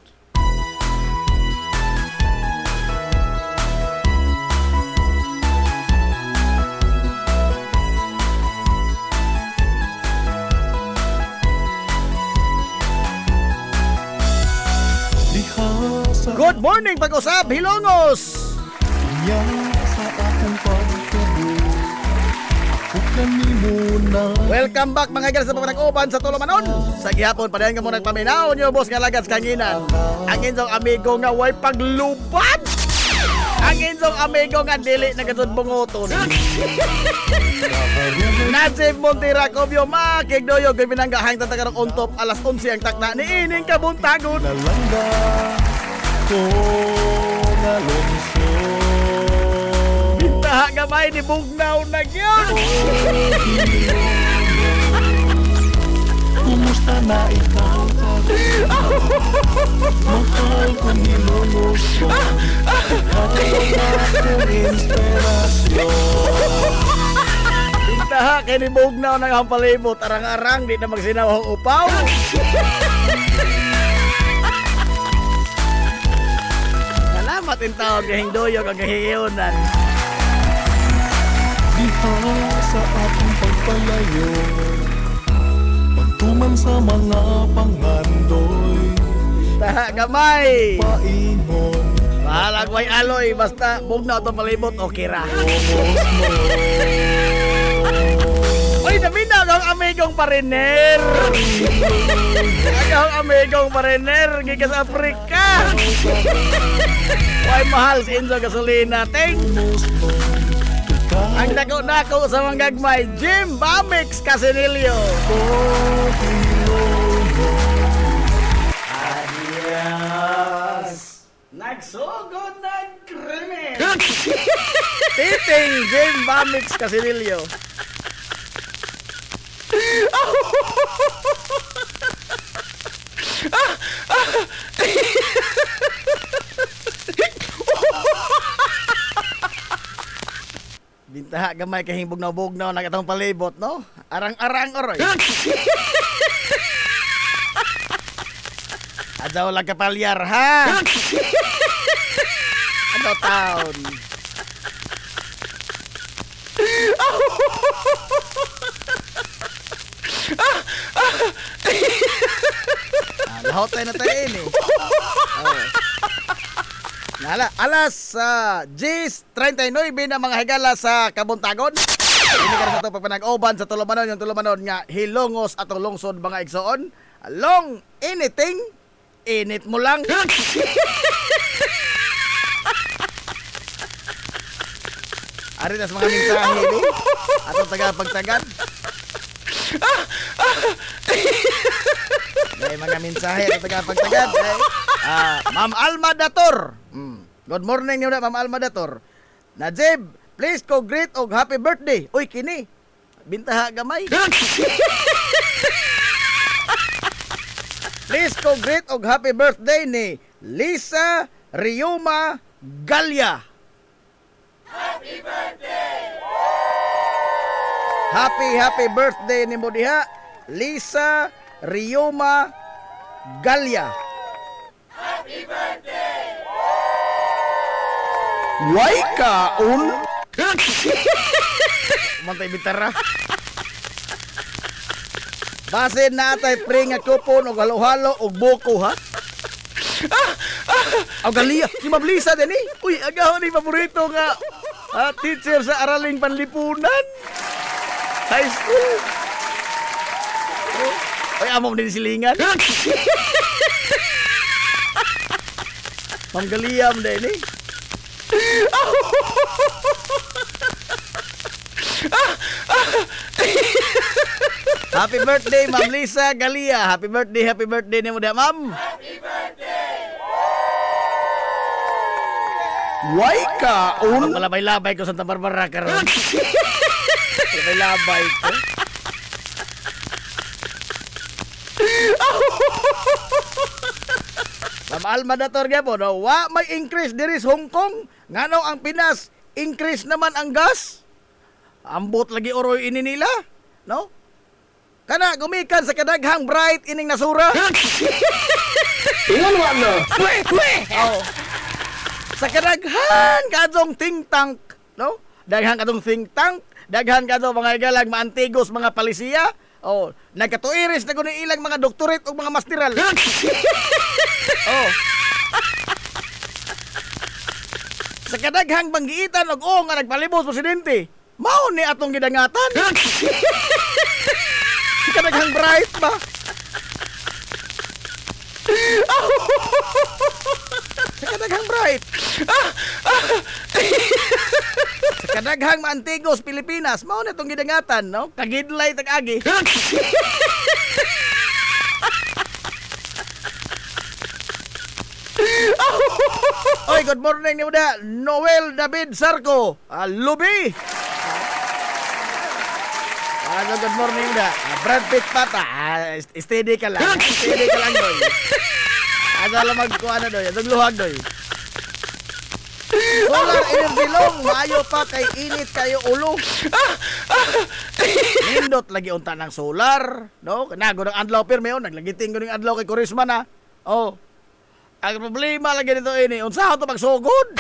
Good morning pag-usab hilungos. Welcome back mga guys sa pamanag-uban sa Tulumanon. Sa gihapon pa ka mo nagpaminaw nyo boss nga lagat kanginan. Ang inyong amigo nga way paglubad. Ang inyong amigo nga dili nagatod bungoton. Nasib Montira Kobyo makigdoyo kay pinanggahang tatagarong untop alas 11 ang takna ni ining kabuntagon. Bintaha gamay ni Bugnaw na gyud. Kumusta na ikaw? Mahal ko nilulus ko. Ikaw ang aking inspirasyon. Bintaha kay ni Bugnaw nang hampalibot arang-arang di na magsinawang upaw. Salamat in taon kahing doyo kang kahiyonan. Diha sa ating pagpalayo, pagtuman sa mga pangandoy, Taha gamay. paingon, Bahalag way aloy basta Bugnaw to palibot okay ra. May Minaminaw ang amigong pariner. Ang amigong pariner gikas Afrika. Why mahal sa inyo gasolina, ting? Ang dako-dako sa mga gagmay, Jim Bamix Casinilio. Adios. Nagsugod ng krimen. Titing Jim Bamix Casinilio. Bintaha gamay kay bugnaw-bugnaw na katong palibot, no? Arang-arang oroy. Adaw lang kapalyar, ha? Ano taon? Lahot tayo na tayo ini. Nala, alas G's 39 na mga higala sa Kabuntagon. Ini ka sa ito pagpanag-oban sa tulumanon, yung tulumanon nga hilongos atong lungsod mga igsoon. Long anything, init mo lang. Ari nas mga mensahe ni atong tagapagtagad. May mga mensahe atong tagapagtagad. Ma'am Alma Dator. Good morning niyo na Ma'am Alma Dator. Najib, please ko greet og happy birthday. Uy kini. Bintaha gamay. Please ko greet og happy birthday ni Lisa Rioma Galya. Happy birthday ni mo diha, Lisa Rioma Galya. Happy birthday! Why kaon? Mantay bitara. Base na tay pre nga kupon og halo-halo og buko ha. Aw Galya, si Mablisa din eh. Uy, agahon ni paborito nga teacher sa Araling Panlipunan. High school. Ay, amo din silingan. Ma'am Galya mo din eh. Happy birthday, Ma'am Lisa Galya. Happy birthday ni mo da, Ma'am. Why kaon? Malabay-labay ko sa Santa Barbara karon. Labay-labay ko. Ma'am Alma Dator gyapon, no? Wa may increase diri sa Hong Kong. Ngano ang Pinas, increase naman ang gas. Ambot lagi oroy ini nila, no? Kana gumikan sa kadaghang bright ining nasura. Ingon wa no. Oh. Sa kadaghan kadtong think tank, no? Daghan kadtong think tank, daghan kadtong mga galag maantigos mga palisiya. Oh, nagkatuiris na kuno ilang mga doktorate ug mga masteral. Oh. Sa kadaghang banggiitan og nga nagpalibos presidente. Mao ni atong gidangatan. Sa kadaghang bright ba? Sa kadaghang bright. Sa kadaghang maantigos Pilipinas, mao na itong gidangatan, no? Kagidlay tag-agi. Oy, good morning ni Muda. Noel David Sarco. Lubi. Good morning Muda. Brad Pitt pata. Steady ka lang. Steady ka lang, doy. Asa lamag ko ano, doy. Adong luhag, doy. Solar energy long. Maayo pa kay init kayo ulo. Nindot lagi unta ng solar. No? Kanago ng adlaw pirme yun. Naglagiting ko ng adlaw kay Kurisma na. Oh. Ang problema lagi nito ini, unsa to magsugod?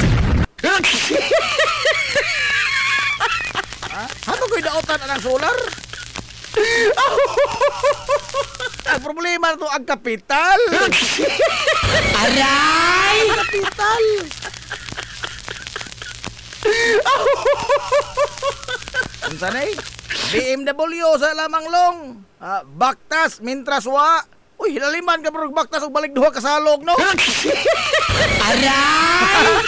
Ano ko'y daotan ang solar? Ang problema nito ang kapital. Aray! Kapital. Unsa na eh? BMW sa lamang long. Baktas, mintras wa. Uy, hilaliman ka bro, baktas o balik duha kasalog, no? Aray!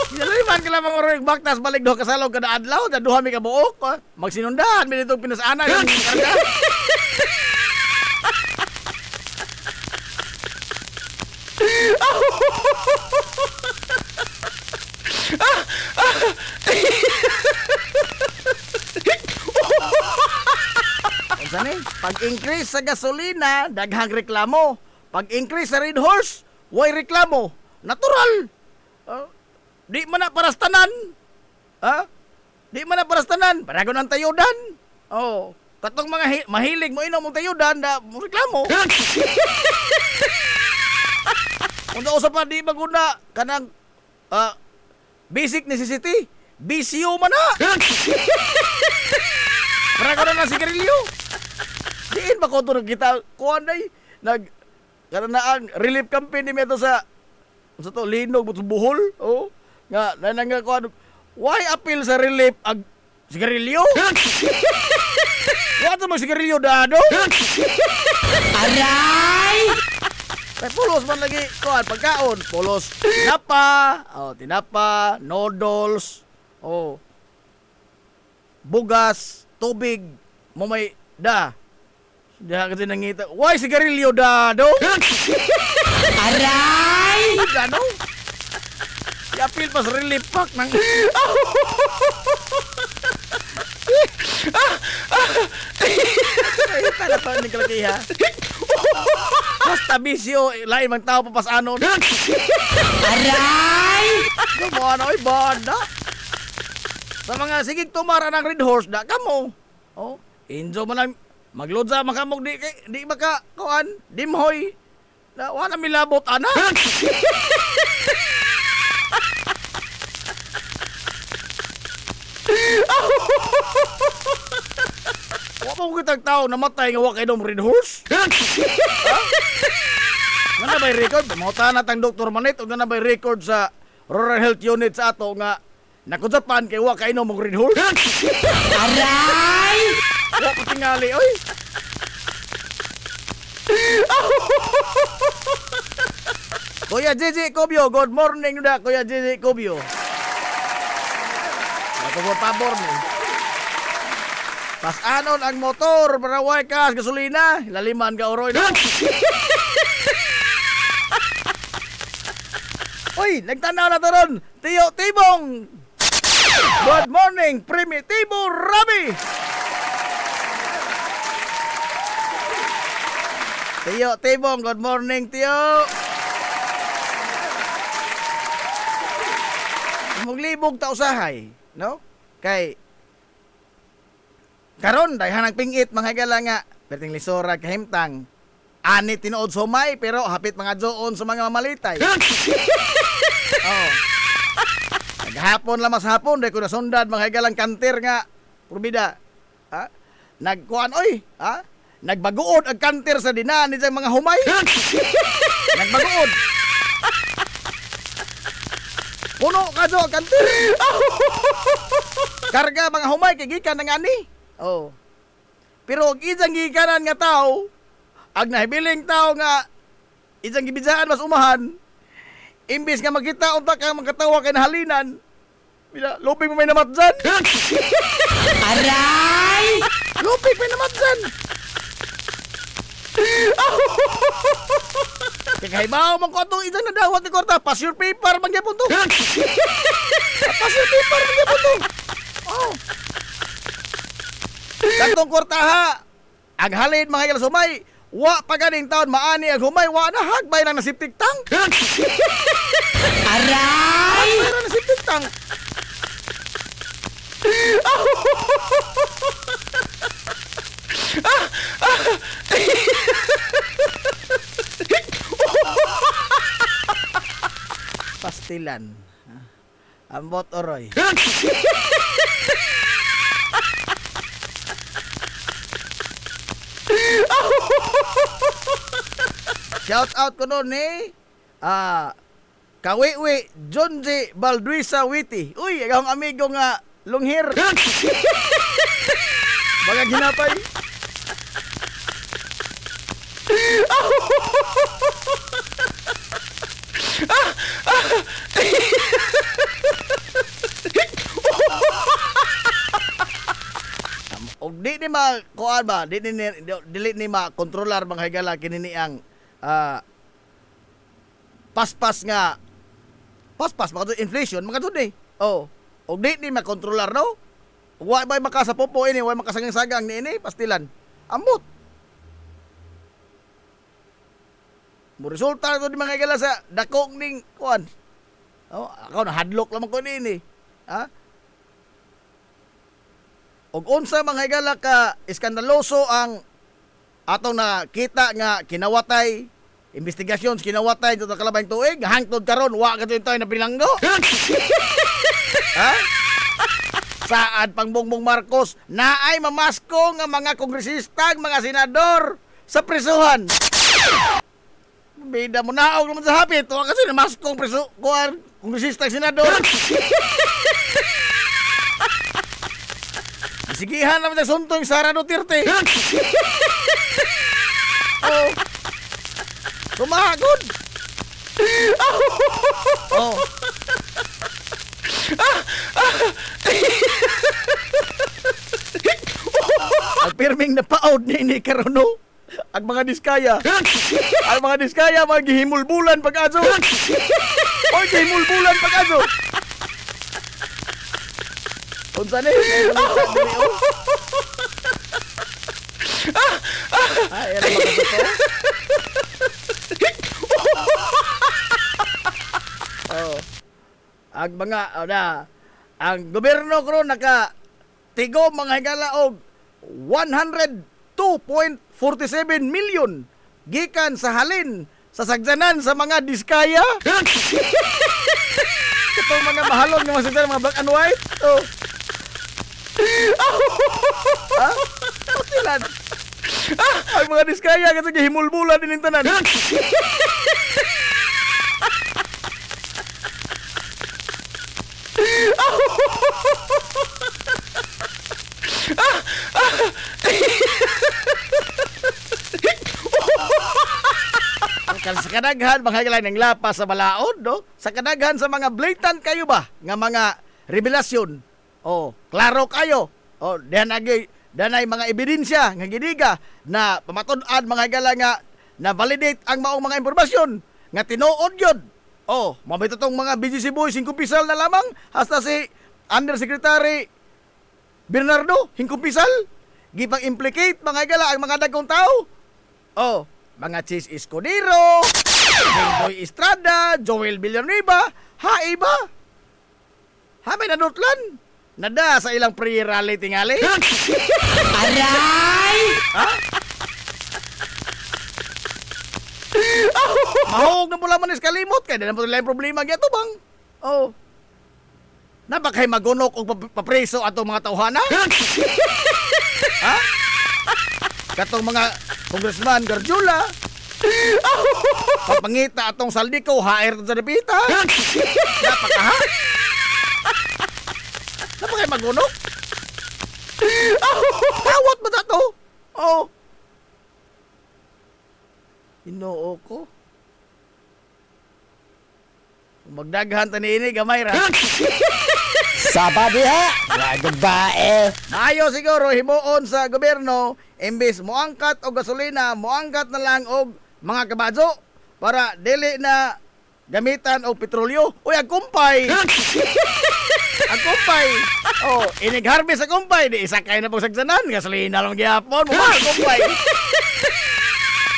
Hilaliman ka lamang oras baktas, balik duha kasalog kada adlaw, da duha mi ka buok. Magsinundahan, mi ditong pinasana yung karga. Unsa ni? Pag-increase sa gasolina, daghang reklamo. Pag-increase sa Red Horse, way reklamo. Natural. Di man na parastanan. Di man na parastanan. Paragon ang tayudan. Oh, katong mga mahilig mo inom mong tayudan, da mo reklamo. Unsa usa pa di maguna kanang basic necessity. BCO man na. Paragon na sigarilyo. Diin ba ko ito kita kuhan ay karanaan relief campaign ni Meto sa to linog buto buhol nga nananga kuhan why appeal sa relief ag sigarilyo. Wa to mag sigarilyo dado. Aray! Kay pulos man lagi kuhan pagkaon pulos tinapa noodles bugas tubig mo may Diha kasi nangita. Why sigarilyo dado? Aray! Dado? I-appeal pa sa relief pack ng... Ay, tala pa ni Kalaki ha. Basta bisyo, lain mang tao papasanon. Aray! Gumana, oy, bada. Sa mga sigig tumara ng Red Horse, da kamo. Injo man lang. Magload sa makamog di maka kuan dimhoy na wala milabot ana. Wa mo kitag tao namatay nga wa kay dom Red Horse. Nga na bay record mauta na tang Dr. Manit ug nga na bay record sa Rural Health Unit sa ato nga nakudsapan kay wa kay mong Red Horse. Aray! Wa ko tingali, oy. Kuya JJ Cobio, good morning da, Kuya JJ Cobio. Ako mo pabor ni. Pas anon ang motor para way ka gasolina, laliman ka oroy no. Oy, nagtanaw na taron. Tiyo Tibong. Good morning, Primitivo Rabi. Tiyo, Tibong, good morning, Tiyo. Muglibog ta usahay, no? Kay karon dayhan ang pingit mga higala nga perting lisora kahimtang. Ani tinuod sumay pero hapit mga joon sa mga mamalitay. Naghapon lang mas hapon day ko na sundad mga higalang kanter nga probida. Nagkuan oy, nagbaguod ang kanter sa dinani sa mga humay. Nagbaguod. Puno ka jo kanter. Karga mga humay kay gikan ng ani. Pero ijang gikanan nga tao, ag nahibiling tao nga ijang gibidaan mas umahan. Imbis nga makita unta ka magkatawa kay nahalinan. Bila lupig mo may namatjan. Aray! Lupig may namatjan. Kaya man ko itong isang nadawat ni Korta. Pass your paper, magyapon to. Pass your paper, magyapon to. Kantong Korta ha. Ang halin mga higala sumay. Wa paganing taon maani ang humay. Wa na hagbay lang na septic tank. Aray! Hagbay lang na septic tank. Pastilan. Ambot oroy. Shout out ko doon Kawiwi Jonji Balduisa Witi. Uy, akong amigo nga long hair. Mga ginapay. Og di ni kuan ba, dili ni kontrolar mga higala kini ang paspas mga inflation mga ni. Oh, og di ni makontrolar no. Wa ba makasapopo ini, wa makasagang-sagang ni ini pastilan. Amot. Mo resulta to di mga higala sa dakong ning kuan. Oh, ako na hadlock lamang ko ni. Ha? Og unsa mga higala ka iskandaloso ang atong nakita nga kinawatay investigasyon kinawatay sa kalabang tuig hangtod karon wa kadto tayo na pinanggo. Ha? Saan pang Bongbong Marcos naay mamasko nga mga kongresista, mga senador sa prisuhan. Bida mo naog naman sa hapit, wa kasi namasko ang preso kuan kongresista senador. Sigihan naman sa suntong Sara Duterte. Oh. Sumagod. Oh. Ang pirming napaod ni Karono. Ang mga diskaya. Ang mga diskaya maghihimulbulan pag-aso. Oy, gihimulbulan pag-aso. Unsa ni? Ay, ano ba ito? Oh. Ang mga ang gobyerno ko naka tigo mga higala og 102.47 million gikan sa halin sa sagdanan sa mga diskaya. Itong mga mahalon nga mga mga black and white. Oh. Ha? Pastilan. Ang mga diskaya kasi gihimulbulan din tanan. Sa kadaghan mga higala ng lapas sa balaod no? Sa kadaghan sa mga blatant kayo ba nga mga revelasyon. Oh, klaro kayo. Oh, danay mga ebidensya nga gidiga na pamatud-an mga higala nga na validate ang maong mga impormasyon nga tinuod yun. Oh, mabito tong mga BGC boys 5 pisal na lamang hasta si Undersecretary Bernardo 5 pisal gipang implicate mga higala ang mga dagkong tao. Oh, mga Chis Escudero, Boy Estrada, Joel Villanueva, iba. May nanutlan. Nada sa ilang pre-rally tingali. Aray! Ha? Mahog na pula man kalimot kaya na po nila yung problema gito bang? Oh. Napakay magunok o papreso ato mga tauhana? Ha? Katong mga Congressman Garjula. Papangita atong Saldico, HR sa Depita. Napakaha. Napakay magunok. Kawat ba to? Oh. Inoo ko. Magdaghan ta ni ini gamay ra. Sabadi ha, wag bae. Mayo siguro himuon sa gobyerno imbes moangkat og gasolina, moangkat na lang og mga kabadso para dili na gamitan og petrolyo. Uy, ang kumpay. Ang kumpay. Oh, inig-harvest sa kumpay, di isakay na pong sagsanan, gasolina lang gyapon mo, ang kumpay.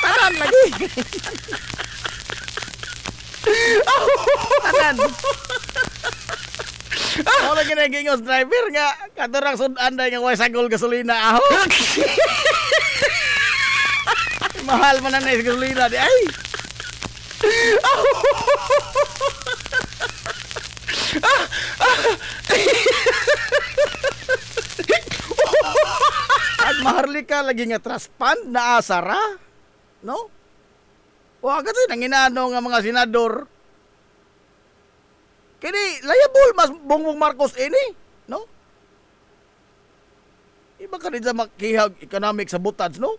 Tanan lagi. Tanan. Ako lagi nagingos driver nga katurang sudan day nga way sagol gasolina aho. Mahal man na gasolina di ay. At maharlika lagi nga trust fund na asara. No? O agad nang inano nga mga senador. Kini liable mas Bongbong Marcos ini, no? Iba ka rin sa makihag economic sabotage, no?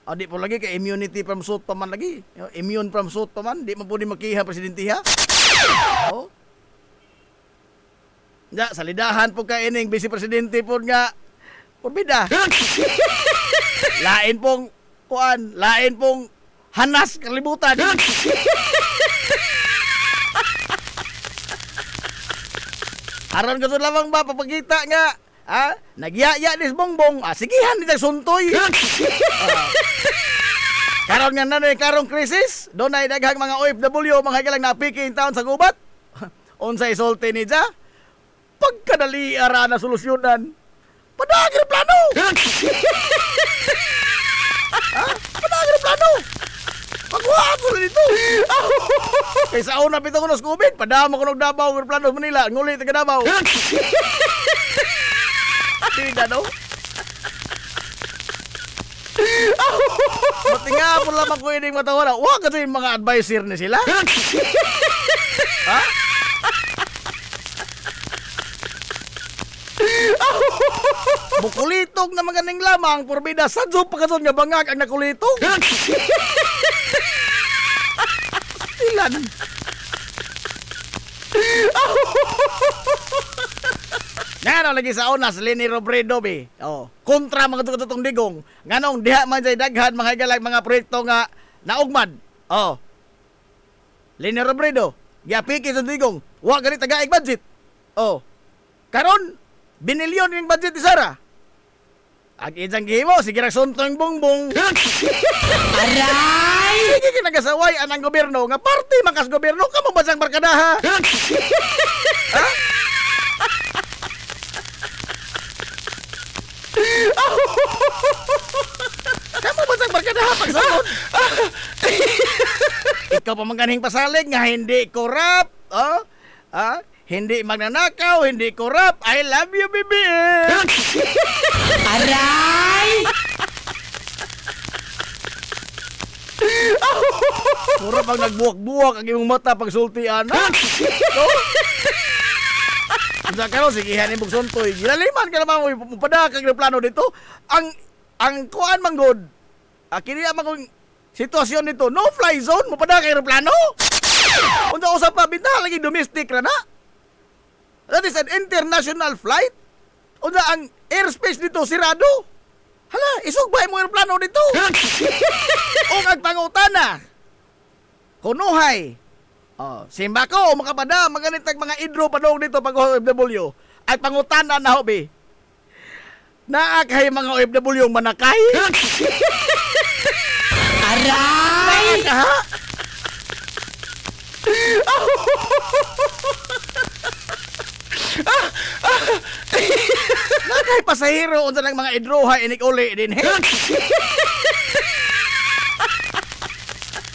Adi po lagi kay immunity from suit pa man lagi. Immune from suit pa man, di man po ni makiha presidentiha. Oh. Ya, salidahan po ka ining vice presidente po nga porbida. Lain pong kuan, lain pong hanas kalibutan. Aron ka lamang ba papakita nga nagyaya ni Bongbong, sigihan ni suntoy. Karon nga nanay karong krisis, doon ay daghang mga OFW mga higalang napiki in town sa gubat. Unsay sulti ni Ja? Pagkadali ara na solusyonan. Padagir plano. Padagir plano. Pagwaan sila dito. Kaysa una pitong unos COVID, padama ko ng Davao, plano Manila, ngulit taga Davao. Tidak, no? Mati nga po lamang ko ining matawa. Wag kasi yung mga advisor ni sila. Ha? Bukulitog na maganing lamang, porbida, sadyo pa kason nga bangag ang nakulitog. Stilan. Ngano lagi sa una sa Leni Robredo be. Oh, kontra mga tututong digong. Nganong diha man jay daghan mga higalag mga proyekto nga naugmad. Oh. Leni Robredo, giapiki sa digong. Wa gani tagaig budget. Oh. Karon binilyon ning budget ni Sara. Ag ijang gihimo sige ra suntong Bongbong. Aray! Sige kinagasaway anang gobyerno nga parte makas gobyerno kamo basang barkadaha. Ha? Kamu basang barkadaha pagsaon. Ikaw pa mangganing pasalig nga hindi korap. Oh? Hindi magnanakaw, hindi korap. I love you, baby. Aray! Pura pag nagbuwak-buwak ang iyong mata pag sultian. No? Sa karo sigihan imong suntoy. Gilaliman ka naman mo padakag ng plano dito. Ang kuan manggod. Kini amang sitwasyon nito, no fly zone mo padakag ng plano. Unsa usap pa bitaw lagi domestic ra na. That is an international flight. Unsa ang airspace dito sirado. Hala, isugbay mo eroplano dito. O agpangutana. Kunuhay. Simba ko, makapada, maganitag mga idro padong dito pag OFW. Ay pangutana na hobi. Naakay mga OFW manakay. Aray! Ha? Nakay pasahero unsa ng mga idroha inik uli din he.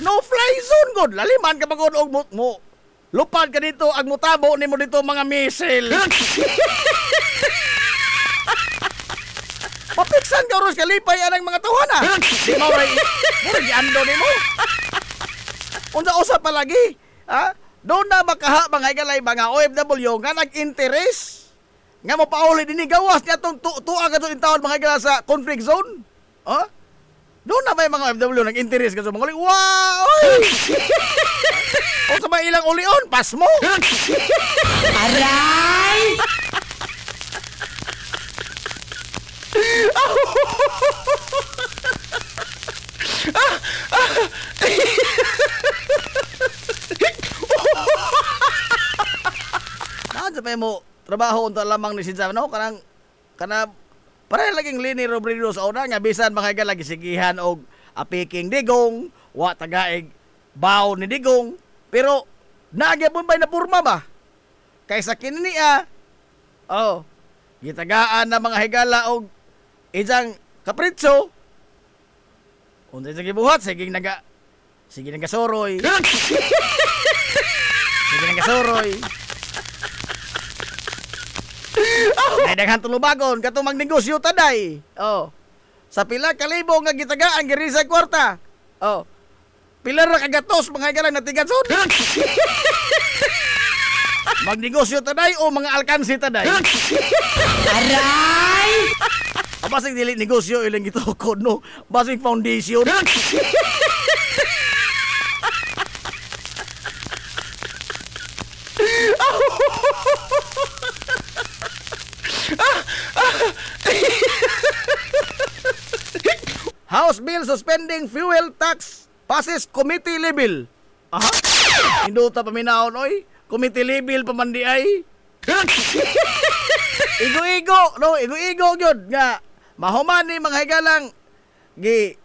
No fly zone god. Laliman ka pagod og mo. Lupad ka dito ag mutabo nimo dito mga missile. Mapiksan ka ros kalipay anang mga tawana. Di mo ray. Mura giando nimo. Unsa usap palagi? Ha? Doon na makaha mga higalay mga OFW nga nag-interest nga mo pauli din gawas niya itong tuwa ka itong taon mga higala sa conflict zone. Doon na may mga OFW nag-interest ka sa mga uli. Wow! O sa mga ilang ulion, pas mo! Aray! Sa pa mo trabaho unta lamang ni Sinsa no kanang para laging Leni Robredo sa una nga bisan mga lagi sigihan og apiking digong wa tagaig baw ni digong pero nagyapon bay na purma ba kaysa kini gitagaan na mga higala og ijang kapritso unta sa gibuhat sige nagasoroy Ay daghan tulubagon katong magnegosyo taday. Sa pila ka libo nga gitagaan giri sa kwarta. Pila ra ka gatos mga higalang natigason. Magnegosyo taday o mga alkansi taday? Aray! Basing dili negosyo ilang gitukod no. Basing foundation. House bill suspending fuel tax passes committee level. Aha. Induta paminaon oy. Committee level pamandi ay. Igo-igo, no, igo-igo gyud nga mahuman ni mga higalang gi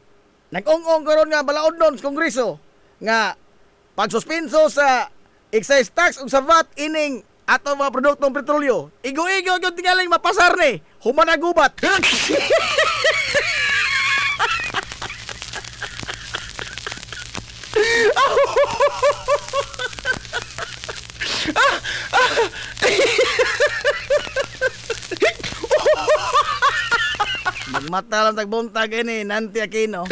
nag-ong-ong karon nga balaod nun sa Kongreso nga pagsuspenso sa excise tax ug sa VAT ining ato mga produktong petrolyo. Igo-igo gyud tingaling mapasar ni, human na gubat. Magmata lang tagbuntag ini, Nanti Aquino.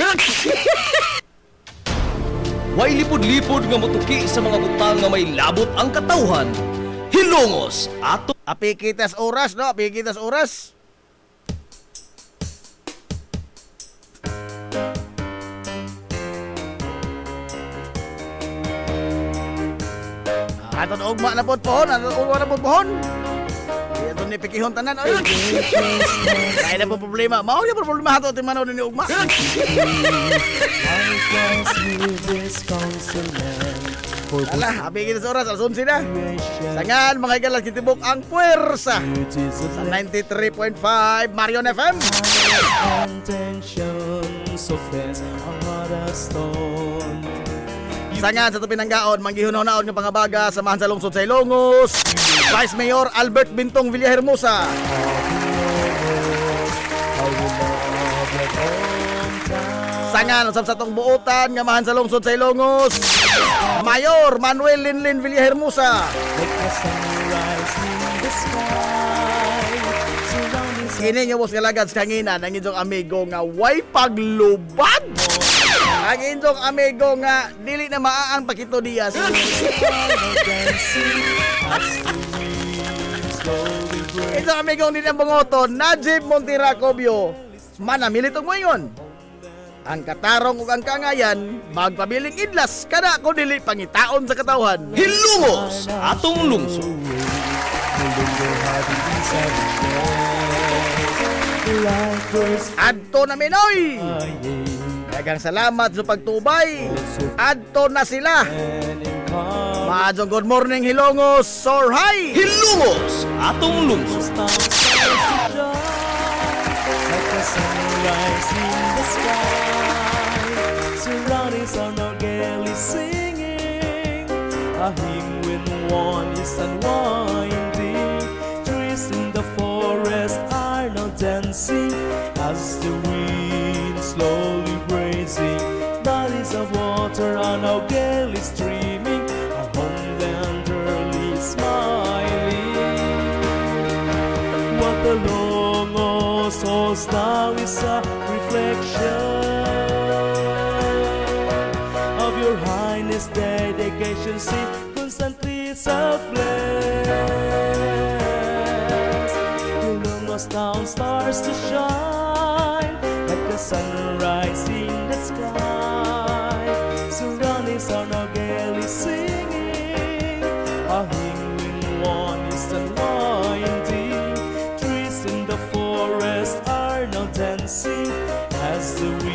Way lipod-lipod nga motuki sa mga butang nga may labot ang katawhan. Hilongos ato Api kitas oras, no? Api kitas oras. Aton ugma na pod pohon, aton ugma na pod pohon. Ito ni pikihon tanan oy. Kaya na po problema. Mao ya problema hato ti manaw ni ugma. Alah, abi kita sa oras, alas 11 na. Sangan, mga igalas, kitibok ang puwersa sa 93.5 Marion FM. Sangan, sa tupinanggaon, manggihunaw-naon ng pangabaga, samahan sa lungsod sa Ilongos, Vice Mayor Albert Bintong Villahermosa. Sangan, usap sa tong buotan, ngamahan sa lungsod sa Ilongos, Mayor Manuel Linlin Villahermosa. Kini nga boss kalagad sa kanginan ang inyong amigo nga way paglubad. Ang inyong amigo nga dili na maaang Paquito Diaz. Inyong amigo din ang bungoton, Najib Montiracobio. Manamilitong mo yun. Ang katarong ug ang kangayan, magpabiling idlas kada ko dili pangitaon sa katawhan. Hilongos atong lungsod. Adto na Minoy! Dagang salamat sa pagtubay. Adto na sila. Maadjong good morning Hilongos, soar high! Hilongos atong lungsod. Sunrise in the sky, surroundings are now gaily singing. A hymn when one is unwinding. Trees in the forest are now dancing as the wind slowly bracing. Bodies of water are now gaily streaming. A homeland early smiling. What the Longos holds now is a reflection of your highness dedication. See, constantly selfless. Your Longos town stars to shine like the sunrise in the sky. Surroundings are now gaily singing. A hymn when one is unwinding. Trees in the forest are now dancing as the wind